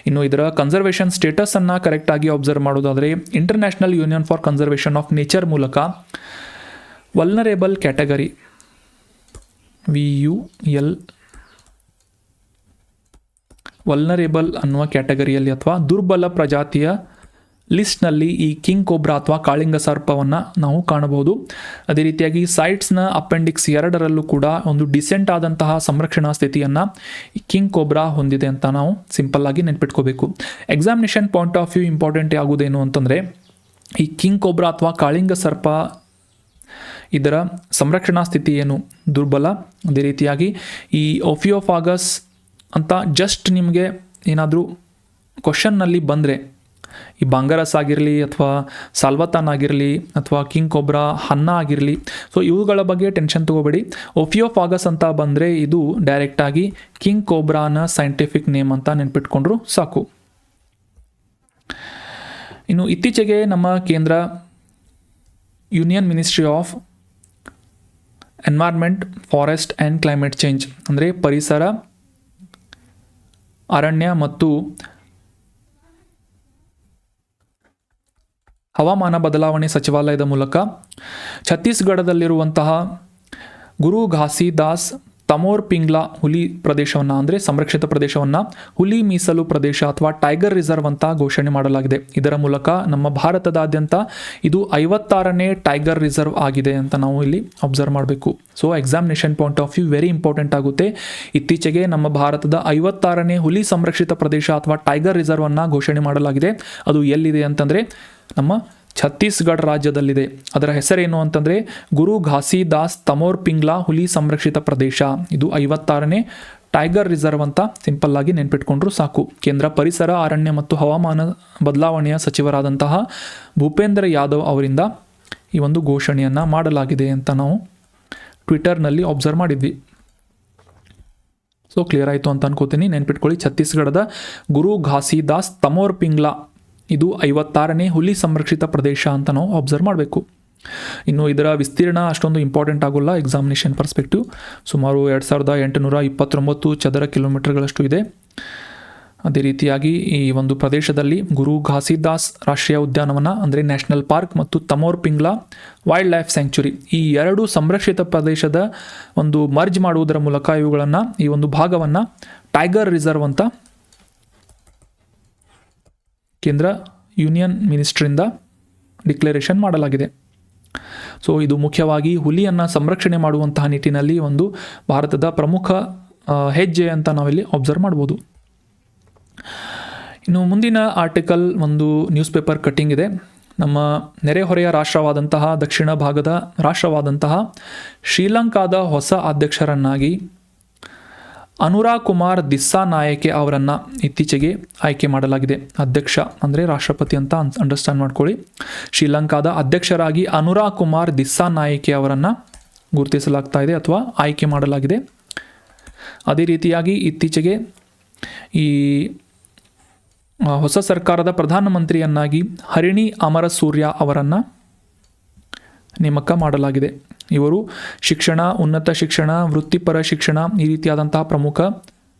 ಇನ್ನು ಇದರ ಕನ್ಸರ್ವೇಷನ್ ಸ್ಟೇಟಸನ್ನು ಕರೆಕ್ಟಾಗಿ ಅಬ್ಸರ್ವ್ ಮಾಡೋದಾದರೆ, international union for conservation of nature ಮೂಲಕ ವಲ್ನರೇಬಲ್ ಕ್ಯಾಟಗರಿ ವಲ್ನರೇಬಲ್ ಅನ್ನುವ ಕ್ಯಾಟಗರಿಯಲ್ಲಿ ಅಥವಾ ದುರ್ಬಲ ಪ್ರಜಾತಿಯ ಲಿಸ್ಟ್ನಲ್ಲಿ ಈ ಕಿಂಗ್ ಕೋಬ್ರಾ ಅಥವಾ ಕಾಳಿಂಗ ಸರ್ಪವನ್ನು ನಾವು ಕಾಣಬಹುದು. ಅದೇ ರೀತಿಯಾಗಿ ಸೈಟ್ಸ್ನ ಅಪೆಂಡಿಕ್ಸ್ 2ರಲ್ಲೂ ಕೂಡ ಒಂದು ಡಿಸೆಂಟ್ ಆದಂತಹ ಸಂರಕ್ಷಣಾ ಸ್ಥಿತಿಯನ್ನು ಈ ಕಿಂಗ್ ಕೋಬ್ರಾ ಹೊಂದಿದೆ ಅಂತ ನಾವು ಸಿಂಪಲ್ ಆಗಿ ನೆನ್ಪಿಟ್ಕೋಬೇಕು. Examination point of view important ಆಗುವುದೇನು ಅಂತಂದರೆ ಈ ಕಿಂಗ್ ಕೋಬ್ರಾ ಅಥವಾ ಕಾಳಿಂಗ ಸರ್ಪ ಇದರ ಸಂರಕ್ಷಣಾ ಸ್ಥಿತಿ ಏನು, ದುರ್ಬಲ. ಅದೇ ರೀತಿಯಾಗಿ ಈ ಒಫಿಯೋಫಾಗಸ್ ಅಂತ ಜಸ್ಟ್ ನಿಮಗೆ ಏನಾದರೂ ಕ್ವಶನ್ನಲ್ಲಿ ಬಂದರೆ ಈ ಬಾಂಗರಸ್ ಆಗಿರಲಿ ಅಥವಾ ಸಾಲ್ವತಾನ್ ಆಗಿರಲಿ ಅಥವಾ ಕಿಂಗ್ ಕೋಬ್ರಾ ಹನ್ನ ಆಗಿರಲಿ, ಸೊ ಇವುಗಳ ಬಗ್ಗೆ ಟೆನ್ಷನ್ ತೊಗೋಬೇಡಿ. ಒಫಿಯೋಫಾಗಸ್ ಅಂತ ಬಂದರೆ ಇದು ಡೈರೆಕ್ಟಾಗಿ ಕಿಂಗ್ ಕೋಬ್ರಾನ ಸೈಂಟಿಫಿಕ್ ನೇಮ್ ಅಂತ ನೆನ್ಪಿಟ್ಕೊಂಡ್ರು ಸಾಕು. ಇನ್ನು ಇತ್ತೀಚೆಗೆ ನಮ್ಮ ಕೇಂದ್ರ union ministry of environment, forest and climate change ಅಂದರೆ ಪರಿಸರ, ಅರಣ್ಯ ಮತ್ತು ಹವಾಮಾನ ಬದಲಾವಣೆ ಸಚಿವಾಲಯದ ಮೂಲಕ ಛತ್ತೀಸ್ಗಢದಲ್ಲಿರುವಂತಹ ಗುರು ಘಾಸಿದಾಸ್ ತಮೋರ್ ಪಿಂಗ್ಲಾ ಹುಲಿ ಪ್ರದೇಶವನ್ನು ಅಂದರೆ ಸಂರಕ್ಷಿತ ಪ್ರದೇಶವನ್ನು ಹುಲಿ ಮೀಸಲು ಪ್ರದೇಶ ಅಥವಾ ಟೈಗರ್ ರಿಸರ್ವ್ ಅಂತ ಘೋಷಣೆ ಮಾಡಲಾಗಿದೆ. ಇದರ ಮೂಲಕ ನಮ್ಮ ಭಾರತದಾದ್ಯಂತ ಇದು 56ನೇ ಟೈಗರ್ ರಿಸರ್ವ್ ಆಗಿದೆ ಅಂತ ನಾವು ಇಲ್ಲಿ ಅಬ್ಸರ್ವ್ ಮಾಡಬೇಕು. So examination point of view very important ಆಗುತ್ತೆ. ಇತ್ತೀಚೆಗೆ ನಮ್ಮ ಭಾರತದ 56ನೇ ಹುಲಿ ಸಂರಕ್ಷಿತ ಪ್ರದೇಶ ಅಥವಾ ಟೈಗರ್ ರಿಸರ್ವನ್ನು ಘೋಷಣೆ ಮಾಡಲಾಗಿದೆ. ಅದು ಎಲ್ಲಿದೆ ಅಂತಂದರೆ ನಮ್ಮ ಛತ್ತೀಸ್ಗಢ ರಾಜ್ಯದಲ್ಲಿದೆ. ಅದರ ಹೆಸರೇನು ಅಂತಂದರೆ ಗುರು ಘಾಸಿದಾಸ್ ತಮೋರ್ ಪಿಂಗ್ಲಾ ಹುಲಿ ಸಂರಕ್ಷಿತ ಪ್ರದೇಶ. ಇದು 56ನೇ ಟೈಗರ್ ರಿಸರ್ವ್ ಅಂತ ಸಿಂಪಲ್ ಆಗಿ ನೆನ್ಪಿಟ್ಕೊಂಡ್ರು ಸಾಕು. ಕೇಂದ್ರ ಪರಿಸರ, ಅರಣ್ಯ ಮತ್ತು ಹವಾಮಾನ ಬದಲಾವಣೆಯ ಸಚಿವರಾದಂತಹ ಭೂಪೇಂದ್ರ ಯಾದವ್ ಅವರಿಂದ ಈ ಒಂದು ಘೋಷಣೆಯನ್ನು ಮಾಡಲಾಗಿದೆ ಅಂತ ನಾವು ಟ್ವಿಟರ್ನಲ್ಲಿ ಅಬ್ಸರ್ವ್ ಮಾಡಿದ್ವಿ. ಸೊ ಕ್ಲಿಯರ್ ಆಯಿತು ಅಂತ ಅನ್ಕೋತೀನಿ. ನೆನ್ಪಿಟ್ಕೊಳ್ಳಿ, ಛತ್ತೀಸ್ಗಢದ ಗುರು ಘಾಸಿದಾಸ್ ತಮೋರ್ ಪಿಂಗ್ಲಾ ಇದು 56ನೇ ಹುಲಿ ಸಂರಕ್ಷಿತ ಪ್ರದೇಶ ಅಂತ ನಾವು ಅಬ್ಸರ್ವ್ ಮಾಡಬೇಕು. ಇನ್ನು ಇದರ ವಿಸ್ತೀರ್ಣ ಅಷ್ಟೊಂದು ಇಂಪಾರ್ಟೆಂಟ್ ಆಗೋಲ್ಲ ಎಕ್ಸಾಮಿನೇಷನ್ ಪರ್ಸ್ಪೆಕ್ಟಿವ್. ಸುಮಾರು 2829 ಚದರ ಕಿಲೋಮೀಟರ್ಗಳಷ್ಟು ಇದೆ. ಅದೇ ರೀತಿಯಾಗಿ ಈ ಒಂದು ಪ್ರದೇಶದಲ್ಲಿ ಗುರು ಘಾಸಿದಾಸ್ ರಾಷ್ಟ್ರೀಯ ಉದ್ಯಾನವನ ಅಂದರೆ ನ್ಯಾಷನಲ್ ಪಾರ್ಕ್ ಮತ್ತು ತಮೋರ್ ಪಿಂಗ್ಲಾ ವೈಲ್ಡ್ ಲೈಫ್ ಸ್ಯಾಂಕ್ಚುರಿ ಈ 2 ಸಂರಕ್ಷಿತ ಪ್ರದೇಶದ ಒಂದು ಮರ್ಜ್ ಮಾಡುವುದರ ಮೂಲಕ ಇವುಗಳನ್ನು ಈ ಒಂದು ಭಾಗವನ್ನು ಟೈಗರ್ ರಿಸರ್ವ್ ಅಂತ ಕೇಂದ್ರ ಯೂನಿಯನ್ ಮಿನಿಸ್ಟ್ರಿಯಿಂದ ಡಿಕ್ಲರೇಷನ್ ಮಾಡಲಾಗಿದೆ. ಸೊ ಇದು ಮುಖ್ಯವಾಗಿ ಹುಲಿಯನ್ನು ಸಂರಕ್ಷಣೆ ಮಾಡುವಂತಹ ನಿಟ್ಟಿನಲ್ಲಿ ಒಂದು ಭಾರತದ ಪ್ರಮುಖ ಹೆಜ್ಜೆ ಅಂತ ನಾವಿಲ್ಲಿ ಅಬ್ಸರ್ವ್ ಮಾಡ್ಬೋದು. ಇನ್ನು ಮುಂದಿನ ಆರ್ಟಿಕಲ್ ಒಂದು ನ್ಯೂಸ್ ಪೇಪರ್ ಕಟ್ಟಿಂಗ್ ಇದೆ. ನಮ್ಮ ನೆರೆಹೊರೆಯ ರಾಷ್ಟ್ರವಾದಂತಹ ದಕ್ಷಿಣ ಭಾಗದ ರಾಷ್ಟ್ರವಾದಂತಹ ಶ್ರೀಲಂಕಾದ ಹೊಸ ಅಧ್ಯಕ್ಷರನ್ನಾಗಿ ಅನುರಾಗ್ ಕುಮಾರ್ ದಿಸ್ಸಾನಾಯಕೆ ಅವರನ್ನು ಇತ್ತೀಚೆಗೆ ಆಯ್ಕೆ ಮಾಡಲಾಗಿದೆ. ಅಧ್ಯಕ್ಷ ಅಂದರೆ ರಾಷ್ಟ್ರಪತಿ ಅಂತ ಅಂಡರ್ಸ್ಟ್ಯಾಂಡ್ ಮಾಡ್ಕೊಳ್ಳಿ. ಶ್ರೀಲಂಕಾದ ಅಧ್ಯಕ್ಷರಾಗಿ ಅನುರಾಗ್ ಕುಮಾರ್ ದಿಸ್ಸಾನಾಯಕೆ ಅವರನ್ನು ಗುರುತಿಸಲಾಗ್ತಾ ಇದೆ ಅಥವಾ ಆಯ್ಕೆ ಮಾಡಲಾಗಿದೆ. ಅದೇ ರೀತಿಯಾಗಿ ಇತ್ತೀಚೆಗೆ ಈ ಹೊಸ ಸರ್ಕಾರದ ಪ್ರಧಾನಮಂತ್ರಿಯನ್ನಾಗಿ ಹರಿಣಿ ಅಮರಸೂರ್ಯ ಅವರನ್ನು ನೇಮಕ ಮಾಡಲಾಗಿದೆ. ಇವರು ಶಿಕ್ಷಣ, ಉನ್ನತ ಶಿಕ್ಷಣ, ವೃತ್ತಿಪರ ಶಿಕ್ಷಣ ಈ ರೀತಿಯಾದಂತಹ ಪ್ರಮುಖ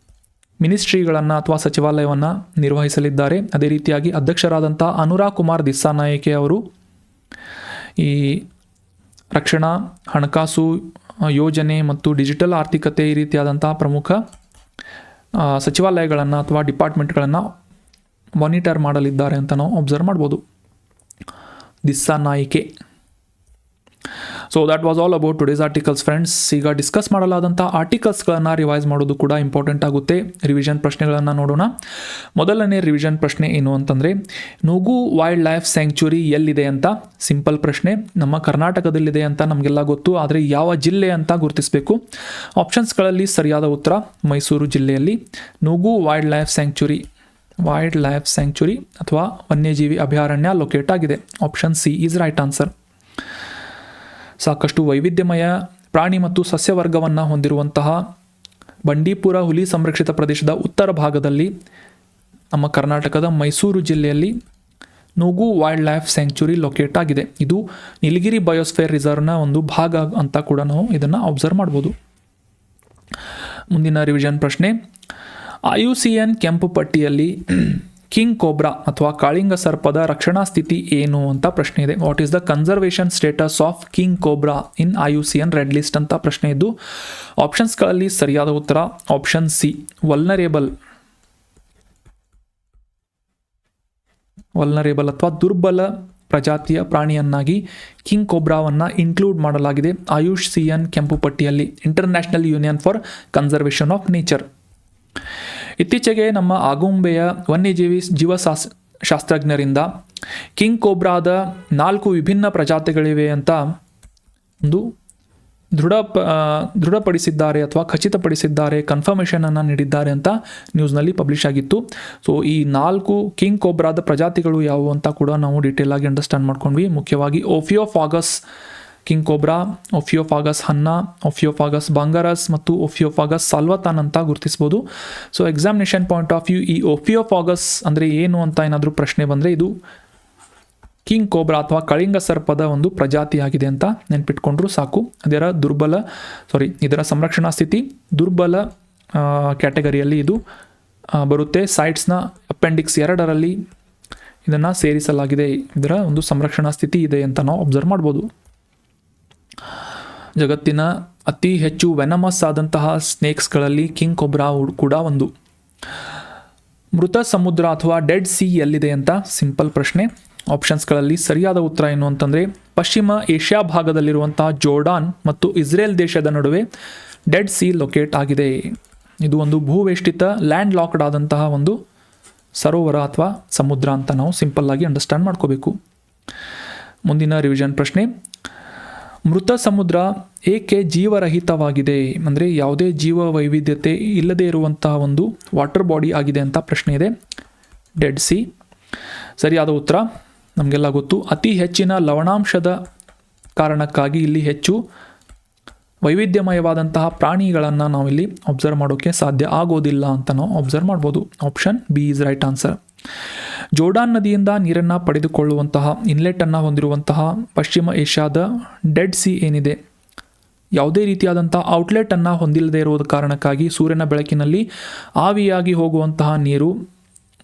ಮಿನಿಸ್ಟ್ರಿಗಳನ್ನು ಅಥವಾ ಸಚಿವಾಲಯವನ್ನು ನಿರ್ವಹಿಸಲಿದ್ದಾರೆ. ಅದೇ ರೀತಿಯಾಗಿ ಅಧ್ಯಕ್ಷರಾದಂಥ ಅನುರಾಗ್ ಕುಮಾರ್ ದಿಸ್ಸಾನಾಯಕೆ ಅವರು ಈ ರಕ್ಷಣಾ, ಹಣಕಾಸು ಯೋಜನೆ ಮತ್ತು ಡಿಜಿಟಲ್ ಆರ್ಥಿಕತೆ ಈ ರೀತಿಯಾದಂತಹ ಪ್ರಮುಖ ಸಚಿವಾಲಯಗಳನ್ನು ಅಥವಾ ಡಿಪಾರ್ಟ್ಮೆಂಟ್ಗಳನ್ನು ಮಾನಿಟರ್ ಮಾಡಲಿದ್ದಾರೆ ಅಂತ ನಾವು ಅಬ್ಸರ್ವ್ ಮಾಡ್ಬೋದು. Dissanayake. So that was all about today's articles friends. ಈಗ ಡಿಸ್ಕಸ್ ಮಾಡಲಾದಂಥ ಆರ್ಟಿಕಲ್ಸ್ಗಳನ್ನು ರಿವೈಸ್ ಮಾಡೋದು ಕೂಡ ಇಂಪಾರ್ಟೆಂಟ್ ಆಗುತ್ತೆ. ರಿವಿಷನ್ ಪ್ರಶ್ನೆಗಳನ್ನು ನೋಡೋಣ. ಮೊದಲನೇ ರಿವಿಷನ್ ಪ್ರಶ್ನೆ ಏನು ಅಂತಂದರೆ, ನೂಗು ವೈಲ್ಡ್ ಲೈಫ್ ಸ್ಯಾಂಕ್ಚುರಿ ಎಲ್ಲಿದೆ ಅಂತ ಸಿಂಪಲ್ ಪ್ರಶ್ನೆ. ನಮ್ಮ ಕರ್ನಾಟಕದಲ್ಲಿದೆ ಅಂತ ನಮಗೆಲ್ಲ ಗೊತ್ತು, ಆದರೆ ಯಾವ ಜಿಲ್ಲೆ ಅಂತ ಗುರುತಿಸಬೇಕು. ಆಪ್ಷನ್ಸ್ಗಳಲ್ಲಿ ಸರಿಯಾದ ಉತ್ತರ ಮೈಸೂರು ಜಿಲ್ಲೆಯಲ್ಲಿ ನೂಗು ವೈಲ್ಡ್ ಲೈಫ್ ಸ್ಯಾಂಕ್ಚುರಿ ಅಥವಾ ವನ್ಯಜೀವಿ ಅಭಯಾರಣ್ಯ ಲೊಕೇಟ್ ಆಗಿದೆ. Option C is right answer. ಸಾಕಷ್ಟು ವೈವಿಧ್ಯಮಯ ಪ್ರಾಣಿ ಮತ್ತು ಸಸ್ಯವರ್ಗವನ್ನು ಹೊಂದಿರುವಂತಹ ಬಂಡೀಪುರ ಹುಲಿ ಸಂರಕ್ಷಿತ ಪ್ರದೇಶದ ಉತ್ತರ ಭಾಗದಲ್ಲಿ ನಮ್ಮ ಕರ್ನಾಟಕದ ಮೈಸೂರು ಜಿಲ್ಲೆಯಲ್ಲಿ ನೂಗು ವೈಲ್ಡ್ ಲೈಫ್ ಸ್ಯಾಂಕ್ಚುರಿ ಲೊಕೇಟ್ ಆಗಿದೆ. ಇದು ನೀಲಗಿರಿ ಬಯೋಸ್ಫಿಯರ್ ರಿಸರ್ವ್ನ ಒಂದು ಭಾಗ ಅಂತ ಕೂಡ ನಾವು ಇದನ್ನು ಅಬ್ಸರ್ವ್ ಮಾಡ್ಬೋದು. ಮುಂದಿನ ರಿವಿಷನ್ ಪ್ರಶ್ನೆ, IUCN ಕೆಂಪು ಪಟ್ಟಿಯಲ್ಲಿ ಕಿಂಗ್ ಕೋಬ್ರಾ ಅಥವಾ ಕಾಳಿಂಗ ಸರ್ಪದ ರಕ್ಷಣಾ ಸ್ಥಿತಿ ಏನು ಅಂತ ಪ್ರಶ್ನೆ ಇದೆ. What is the conservation status of king cobra in IUCN red list ಅಂತ ಪ್ರಶ್ನೆ ಇದ್ದು, ಆಪ್ಷನ್ಸ್ಗಳಲ್ಲಿ ಸರಿಯಾದ ಉತ್ತರ ಆಪ್ಷನ್ ಸಿ, ವಲ್ನರೇಬಲ್ ಅಥವಾ ದುರ್ಬಲ ಪ್ರಜಾತಿಯ ಪ್ರಾಣಿಯನ್ನಾಗಿ ಕಿಂಗ್ ಕೋಬ್ರಾವನ್ನು ಇನ್ಕ್ಲೂಡ್ ಮಾಡಲಾಗಿದೆ IUCN ಕೆಂಪು ಪಟ್ಟಿಯಲ್ಲಿ, international union for conservation of nature. ಇತ್ತೀಚೆಗೆ ನಮ್ಮ ಆಗುಂಬೆಯ ವನ್ಯಜೀವಿ ಶಾಸ್ತ್ರಜ್ಞರಿಂದ ಕಿಂಗ್ ಕೋಬ್ರಾದ 4 ವಿಭಿನ್ನ ಪ್ರಜಾತಿಗಳಿವೆ ಅಂತ ಒಂದು ದೃಢಪಡಿಸಿದ್ದಾರೆ ಅಥವಾ ಖಚಿತಪಡಿಸಿದ್ದಾರೆ, ಕನ್ಫರ್ಮೇಷನನ್ನು ನೀಡಿದ್ದಾರೆ ಅಂತ ನ್ಯೂಸ್ನಲ್ಲಿ ಪಬ್ಲಿಷ್ ಆಗಿತ್ತು. ಸೊ ಈ 4 ಕಿಂಗ್ ಕೋಬ್ರಾದ ಪ್ರಜಾತಿಗಳು ಯಾವುವು ಅಂತ ಕೂಡ ನಾವು ಡೀಟೇಲ್ ಆಗಿ ಅಂಡರ್ಸ್ಟ್ಯಾಂಡ್ ಮಾಡ್ಕೊಂಡ್ವಿ. ಮುಖ್ಯವಾಗಿ ಓಫಿಯೋಫಾಗಸ್ ಕಿಂಗ್ ಕೋಬ್ರಾ, ಓಫಿಯೋಫಾಗಸ್ ಹನ್ನಾ, ಓಫಿಯೋಫಾಗಸ್ ಬಾಂಗರಸ್ ಮತ್ತು ಓಫಿಯೋಫಾಗಸ್ ಸಾಲ್ವತಾನ್ ಅಂತ ಗುರುತಿಸ್ಬೋದು. So examination point of view ಈ ಓಫಿಯೋಫಾಗಸ್ ಅಂದರೆ ಏನು ಅಂತ ಏನಾದರೂ ಪ್ರಶ್ನೆ ಬಂದರೆ ಇದು ಕಿಂಗ್ ಕೋಬ್ರಾ ಅಥವಾ ಕಳಿಂಗ ಸರ್ಪದ ಒಂದು ಪ್ರಜಾತಿಯಾಗಿದೆ ಅಂತ ನೆನ್ಪಿಟ್ಕೊಂಡ್ರು ಸಾಕು. ಇದರ ಸಂರಕ್ಷಣಾ ಸ್ಥಿತಿ ದುರ್ಬಲ ಕ್ಯಾಟಗರಿಯಲ್ಲಿ ಇದು ಬರುತ್ತೆ. ಸೈಟ್ಸ್ನ ಅಪೆಂಡಿಕ್ಸ್ 2ರಲ್ಲಿ ಇದನ್ನು ಸೇರಿಸಲಾಗಿದೆ. ಇದರ ಒಂದು ಸಂರಕ್ಷಣಾ ಸ್ಥಿತಿ ಇದೆ ಅಂತ ನಾವು ಅಬ್ಸರ್ವ್ ಮಾಡ್ಬೋದು. ಜಗತ್ತಿನ ಅತಿ ಹೆಚ್ಚು ವೆನಮಸ್ ಆದಂತಹ ಸ್ನೇಕ್ಸ್ಗಳಲ್ಲಿ ಕಿಂಗ್ ಕೋಬ್ರಾ ಕೂಡ ಒಂದು. ಮೃತ ಸಮುದ್ರ ಅಥವಾ ಡೆಡ್ ಸಿ ಎಲ್ಲಿದೆ ಅಂತ ಸಿಂಪಲ್ ಪ್ರಶ್ನೆ. ಆಪ್ಷನ್ಸ್ಗಳಲ್ಲಿ ಸರಿಯಾದ ಉತ್ತರ ಏನು ಅಂತಂದರೆ ಪಶ್ಚಿಮ ಏಷ್ಯಾ ಭಾಗದಲ್ಲಿರುವಂತಹ ಜೋರ್ಡಾನ್ ಮತ್ತು ಇಸ್ರೇಲ್ ದೇಶದ ನಡುವೆ ಡೆಡ್ ಸಿ ಲೊಕೇಟ್ ಆಗಿದೆ. ಇದು ಒಂದು ಭೂವೇಷ್ಟಿತ ಲ್ಯಾಂಡ್ ಲಾಕ್ಡ್ ಆದಂತಹ ಒಂದು ಸರೋವರ ಅಥವಾ ಸಮುದ್ರ ಅಂತ ನಾವು ಸಿಂಪಲ್ ಆಗಿ ಅಂಡರ್ಸ್ಟ್ಯಾಂಡ್ ಮಾಡ್ಕೋಬೇಕು. ಮುಂದಿನ ರಿವಿಷನ್ ಪ್ರಶ್ನೆ, ಮೃತ ಸಮುದ್ರ ಏಕೆ ಜೀವರಹಿತವಾಗಿದೆ, ಅಂದರೆ ಯಾವುದೇ ಜೀವ ವೈವಿಧ್ಯತೆ ಇಲ್ಲದೇ ಇರುವಂತಹ ಒಂದು ವಾಟರ್ ಬಾಡಿ ಆಗಿದೆ ಅಂತ ಪ್ರಶ್ನೆ ಇದೆ. ಡೆಡ್ ಸಿ ಸರಿಯಾದ ಉತ್ತರ ನಮಗೆಲ್ಲ ಗೊತ್ತು. ಅತಿ ಹೆಚ್ಚಿನ ಲವಣಾಂಶದ ಕಾರಣಕ್ಕಾಗಿ ಇಲ್ಲಿ ಹೆಚ್ಚು ವೈವಿಧ್ಯಮಯವಾದಂತಹ ಪ್ರಾಣಿಗಳನ್ನು ನಾವಿಲ್ಲಿ ಅಬ್ಸರ್ವ್ ಮಾಡೋಕ್ಕೆ ಸಾಧ್ಯ ಆಗೋದಿಲ್ಲ ಅಂತ ನಾವು ಅಬ್ಸರ್ವ್ ಮಾಡ್ಬೋದು. Option B is right answer. Jordan ನದಿಯಿಂದ ನೀರನ್ನು ಪಡೆದುಕೊಳ್ಳುವಂತಹ ಇನ್ಲೆಟನ್ನು ಹೊಂದಿರುವಂತಹ ಪಶ್ಚಿಮ ಏಷ್ಯಾದ ಡೆಡ್ ಸಿ ಏನಿದೆ, ಯಾವುದೇ ರೀತಿಯಾದಂಥ ಔಟ್ಲೆಟನ್ನು ಹೊಂದಿಲ್ಲದೆ ಇರುವುದ ಕಾರಣಕ್ಕಾಗಿ ಸೂರ್ಯನ ಬೆಳಕಿನಲ್ಲಿ ಆವಿಯಾಗಿ ಹೋಗುವಂತಹ ನೀರು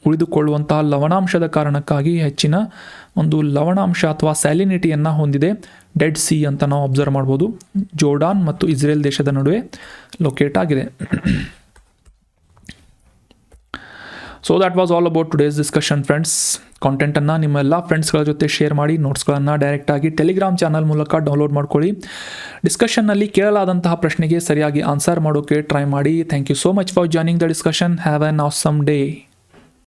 ಉಳಿದುಕೊಳ್ಳುವಂತಹ ಲವಣಾಂಶದ ಕಾರಣಕ್ಕಾಗಿ ಹೆಚ್ಚಿನ ಒಂದು ಲವಣಾಂಶ ಅಥವಾ ಸ್ಯಾಲಿನಿಟಿಯನ್ನು ಹೊಂದಿದೆ ಡೆಡ್ ಸಿ ಅಂತ ನಾವು ಅಬ್ಸರ್ವ್ ಮಾಡ್ಬೋದು. ಜೋರ್ಡಾನ್ ಮತ್ತು ಇಸ್ರೇಲ್ ದೇಶದ ನಡುವೆ ಲೊಕೇಟ್ ಆಗಿದೆ. So that was all about today's discussion friends. ಕಾಂಟೆಂಟನ್ನು ನಿಮ್ಮ ಎಲ್ಲ ಫ್ರೆಂಡ್ಸ್ಗಳ ಜೊತೆ ಶೇರ್ ಮಾಡಿ, ನೋಟ್ಸ್ಗಳನ್ನು ಡೈರೆಕ್ಟಾಗಿ ಟೆಲಿಗ್ರಾಮ್ ಚಾನಲ್ ಮೂಲಕ ಡೌನ್ಲೋಡ್ ಮಾಡ್ಕೊಳ್ಳಿ. ಡಿಸ್ಕಷನ್ನಲ್ಲಿ ಕೇಳಲಾದಂತಹ ಪ್ರಶ್ನೆಗೆ ಸರಿಯಾಗಿ ಆನ್ಸರ್ ಮಾಡೋಕ್ಕೆ ಟ್ರೈ ಮಾಡಿ. Thank you so much for joining the discussion. Have an awesome day.